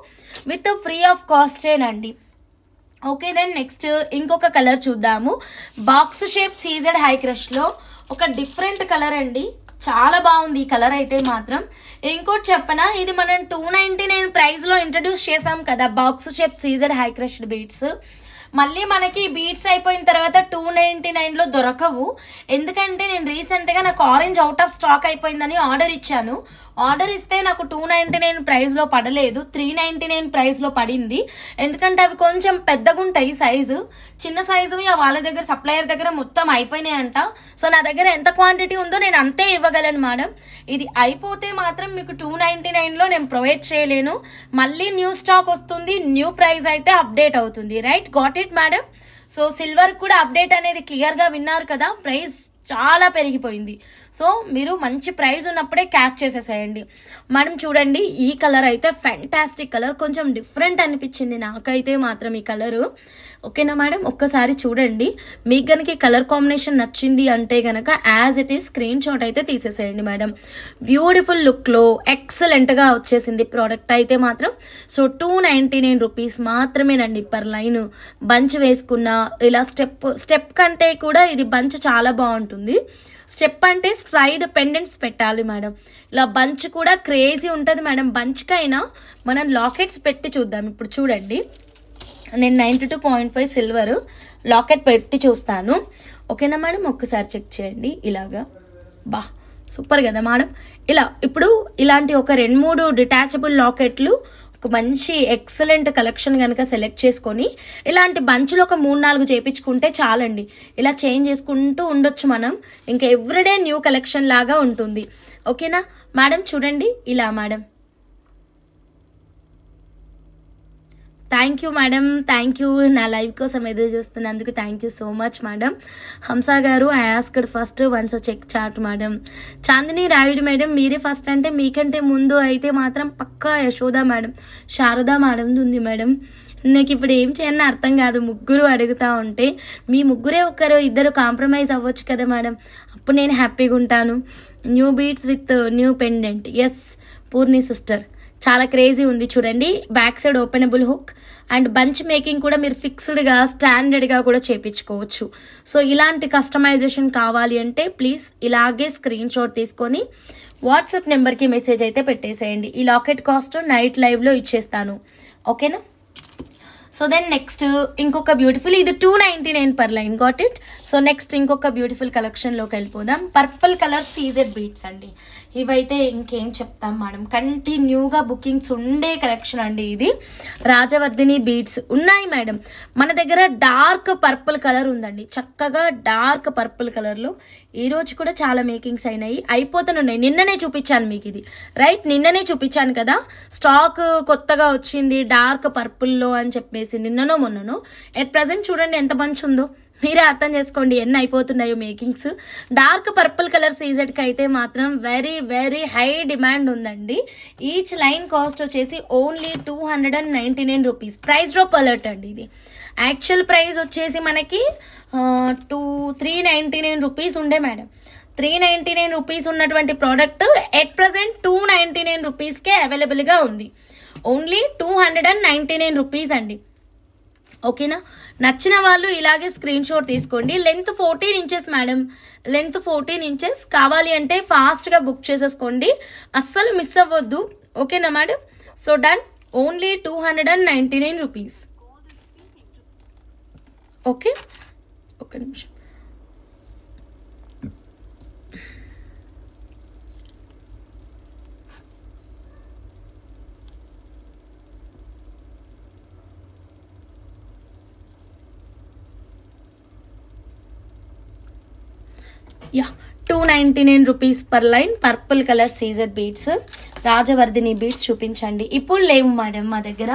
విత్ ఫ్రీ ఆఫ్ కాస్టేనండి. ఓకే దెన్ నెక్స్ట్ ఇంకొక కలర్ చూద్దాము. బాక్స్ షేప్ సీజెడ్ హై క్రష్లో ఒక డిఫరెంట్ కలర్ అండి. చాలా బాగుంది ఈ కలర్ అయితే మాత్రం. ఇంకోటి చెప్పనా, ఇది మనం 299 ప్రైస్లో ఇంట్రడ్యూస్ చేసాం కదా box shape CZ high crushed beads. మళ్ళీ మనకి బీట్స్ అయిపోయిన తర్వాత 299లో దొరకవు. ఎందుకంటే నేను రీసెంట్గా నాకు ఆరెంజ్ అవుట్ ఆఫ్ స్టాక్ అయిపోయిందని ఆర్డర్ ఇచ్చాను. ఆర్డర్ ఇస్తే నాకు 299 ప్రైస్లో పడలేదు, 399 ప్రైస్లో పడింది. ఎందుకంటే అవి కొంచెం పెద్దగా ఉంటాయి సైజు, చిన్న సైజు వాళ్ళ దగ్గర సప్లయర్ దగ్గర మొత్తం అయిపోయినాయంట. సో నా దగ్గర ఎంత క్వాంటిటీ ఉందో నేను అంతే ఇవ్వగలను మేడం. ఇది అయిపోతే మాత్రం మీకు 299లో నేను ప్రొవైడ్ చేయలేను. మళ్ళీ న్యూ స్టాక్ వస్తుంది, న్యూ ప్రైస్ అయితే అప్డేట్ అవుతుంది. Right, got it madam. So silver కూడా అప్డేట్ అనేది క్లియర్గా విన్నారు కదా, ప్రైస్ చాలా పెరిగిపోయింది. సో మీరు మంచి ప్రైస్ ఉన్నప్పుడే క్యాచ్ చేసేసేయండి మేడం. చూడండి ఈ కలర్ అయితే ఫ్యాంటాస్టిక్ కలర్, కొంచెం డిఫరెంట్ అనిపించింది నాకైతే మాత్రం ఈ కలరు. ఓకేనా మేడం, ఒక్కసారి చూడండి. మీకు కనుక ఈ కలర్ కాంబినేషన్ నచ్చింది అంటే కనుక as it is screenshot అయితే తీసేసేయండి మేడం. బ్యూటిఫుల్ లుక్లో ఎక్సలెంట్గా వచ్చేసింది ప్రోడక్ట్ అయితే మాత్రం. సో 299 రూపీస్ మాత్రమేనండి పర్ లైన్. బంచ్ వేసుకున్న ఇలా స్టెప్ కంటే కూడా ఇది బంచ్ చాలా బాగుంటుంది. స్టెప్ అంటే సైడ్ పెండెంట్స్ పెట్టాలి మేడం. ఇలా బంచ్ కూడా క్రేజీ ఉంటుంది మేడం. బంచ్కైనా మనం లాకెట్స్ పెట్టి చూద్దాం. ఇప్పుడు చూడండి, నేను 92.5 సిల్వర్ లాకెట్ పెట్టి చూస్తాను. ఓకేనా మేడం, ఒక్కసారి చెక్ చేయండి. ఇలాగా సూపర్ కదా మేడం. ఇలా ఇప్పుడు ఇలాంటి ఒక 2-3 డిటాచబుల్ లాకెట్లు, ఒక మంచి ఎక్సలెంట్ కలెక్షన్ కనుక సెలెక్ట్ చేసుకొని ఇలాంటి బంచులు ఒక 3-4 చేయించుకుంటే చాలండి. ఇలా చేంజ్ చేసుకుంటూ ఉండొచ్చు మనం. ఇంకా ఎవ్రీడే న్యూ కలెక్షన్ లాగా ఉంటుంది. ఓకేనా మేడం, చూడండి ఇలా madam. Thank you madam, thank you. నా లైవ్ కోసం ఎదురు చూస్తున్నందుకు thank you so much madam. Hamsa garu, I asked first once check chat madam. Chandini Rayudu madam, మీరే ఫస్ట్ అంటే మీకంటే ముందు అయితే మాత్రం పక్కా యశోద మేడం, శారదా మేడం ఉంది మేడం. నాకు ఇప్పుడు ఏం చేయని అర్థం కాదు, ముగ్గురు అడుగుతా ఉంటే. మీ ముగ్గురే ఇద్దరు కాంప్రమైజ్ అవ్వచ్చు కదా మేడం, అప్పుడు నేను హ్యాపీగా ఉంటాను. New beads with new pendant. Yes Purni sister, చాలా క్రేజీ ఉంది చూడండి. Back side openable hook and bunch making కూడా మీరు ఫిక్స్డ్గా స్టాండర్డ్గా కూడా చేపించుకోవచ్చు. సో ఇలాంటి కస్టమైజేషన్ కావాలి అంటే ప్లీజ్ ఇలాగే స్క్రీన్ షాట్ తీసుకొని వాట్సాప్ నెంబర్కి మెసేజ్ అయితే పెట్టేసేయండి. ఈ లాకెట్ కాస్ట్ నైట్ లైవ్లో ఇచ్చేస్తాను, ఓకేనా. సో దెన్ నెక్స్ట్ ఇంకొక బ్యూటిఫుల్, ఇది 299 per line, got it. So next ఇంకొక బ్యూటిఫుల్ కలెక్షన్లోకి వెళ్ళిపోదాం. పర్పుల్ కలర్ సీజెడ్ బీట్స్ అండి. ఇవైతే ఇంకేం చెప్తాం మేడం, కంటిన్యూగా బుకింగ్స్ ఉండే కలెక్షన్ అండి. ఇది రాజవర్ధిని బీట్స్ ఉన్నాయి మేడం మన దగ్గర. డార్క్ పర్పుల్ కలర్ ఉందండి, చక్కగా డార్క్ పర్పుల్ కలర్లో ఈరోజు కూడా చాలా మేకింగ్స్ అయినాయి, అయిపోతున్నాయి. నిన్ననే చూపించాను మీకు ఇది, రైట్, నిన్ననే చూపించాను కదా. స్టాక్ కొత్తగా వచ్చింది డార్క్ పర్పుల్లో అని చెప్పేసి నిన్ననో మొన్ననో. ఎట్ ప్రజెంట్ చూడండి ఎంత మంచి ఉందో, మీరే అర్థం చేసుకోండి ఎన్ని అయిపోతున్నాయో మేకింగ్స్. డార్క్ పర్పుల్ కలర్ సీజెడ్కి అయితే మాత్రం వెరీ వెరీ హై డిమాండ్ ఉందండి. ఈచ్ లైన్ కాస్ట్ వచ్చేసి only 299 rupees. Price drop alert అండి. ఇది యాక్చువల్ ప్రైస్ వచ్చేసి మనకి 399 రూపీస్ ఉండే మేడం. 399 రూపీస్ ఉన్నటువంటి ప్రోడక్ట్ ఎట్ ప్రజెంట్ 299 రూపీస్కే అవైలబుల్గా ఉంది. ఓన్లీ 299 రూపీస్ అండి, ఓకేనా. నచ్చిన వాళ్ళు ఇలాగే స్క్రీన్ షాట్ తీసుకోండి. Length 14 inches madam, length 14 inches కావాలి అంటే ఫాస్ట్గా బుక్ చేసేసుకోండి, అస్సలు మిస్ అవ్వద్దు, ఓకేనా madam. So done, only 299 rupees, okay. ఒక నిమిషం, yeah 299 rupees per line. Purple colour సీజర్ బీడ్స్, రాజవర్ధిని బీడ్స్ చూపించండి. ఇప్పుడు లేవు మేడం మా దగ్గర,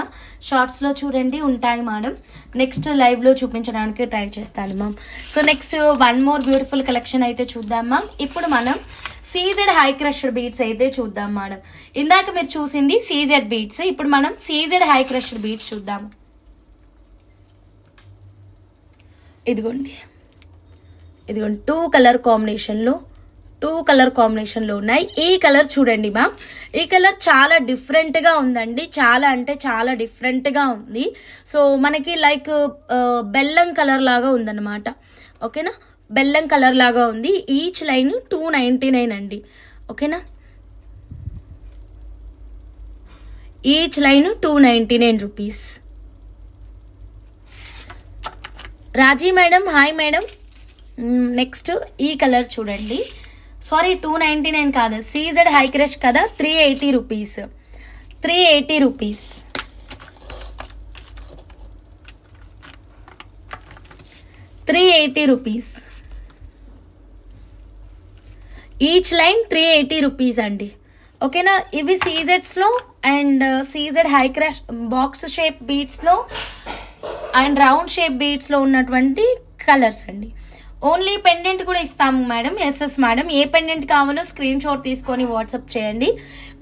షార్ట్స్లో చూడండి ఉంటాయి మేడం. నెక్స్ట్ లైవ్లో చూపించడానికి ట్రై చేస్తాను ma'am. So next one more beautiful collection అయితే చూద్దాం మ్యామ్. ఇప్పుడు మనం సీజెడ్ హై క్రష్డ్ బీడ్స్ అయితే చూద్దాం మేడం. ఇందాక మీరు చూసింది సీజెడ్ బీడ్స్, ఇప్పుడు మనం సీజెడ్ హై క్రష్డ్ బీడ్స్ చూద్దాం. ఇదిగోండి 2 కలర్ కాంబినేషన్లో ఉన్నాయి. ఈ కలర్ చూడండి మ్యామ్, ఈ కలర్ చాలా డిఫరెంట్గా ఉందండి, చాలా అంటే చాలా డిఫరెంట్గా ఉంది. సో మనకి లైక్ బెల్లం కలర్ లాగా ఉందన్నమాట, ఓకేనా. బెల్లం కలర్ లాగా ఉంది. ఈచ్ లైన్ 299 అండి, ఓకేనా. Each line 299 rupees. Raji madam, hi madam. Next ఈ కలర్ చూడండి, సారీ 299 కాదు, సీజెడ్ హై క్రష్ కదా, 380 rupees. 380 rupees, 380 rupees. Each line 380 rupees అండి, ఓకేనా. ఇవి సీజెడ్స్లో and CZ high crush box shape బీడ్స్లో అండ్ రౌండ్ షేప్ బీడ్స్లో ఉన్నటువంటి కలర్స్ అండి. ఓన్లీ పెండెంట్ కూడా ఇస్తాము మేడం. ఎస్ మేడం, ఏ పెండెంట్ కావాలో స్క్రీన్ షాట్ తీసుకొని వాట్సాప్ చేయండి.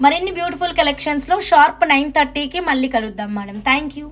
మరిన్ని బ్యూటిఫుల్ కలెక్షన్స్లో షార్ప్ 9:30కి మళ్ళీ కలుద్దాం మేడం. Thank you.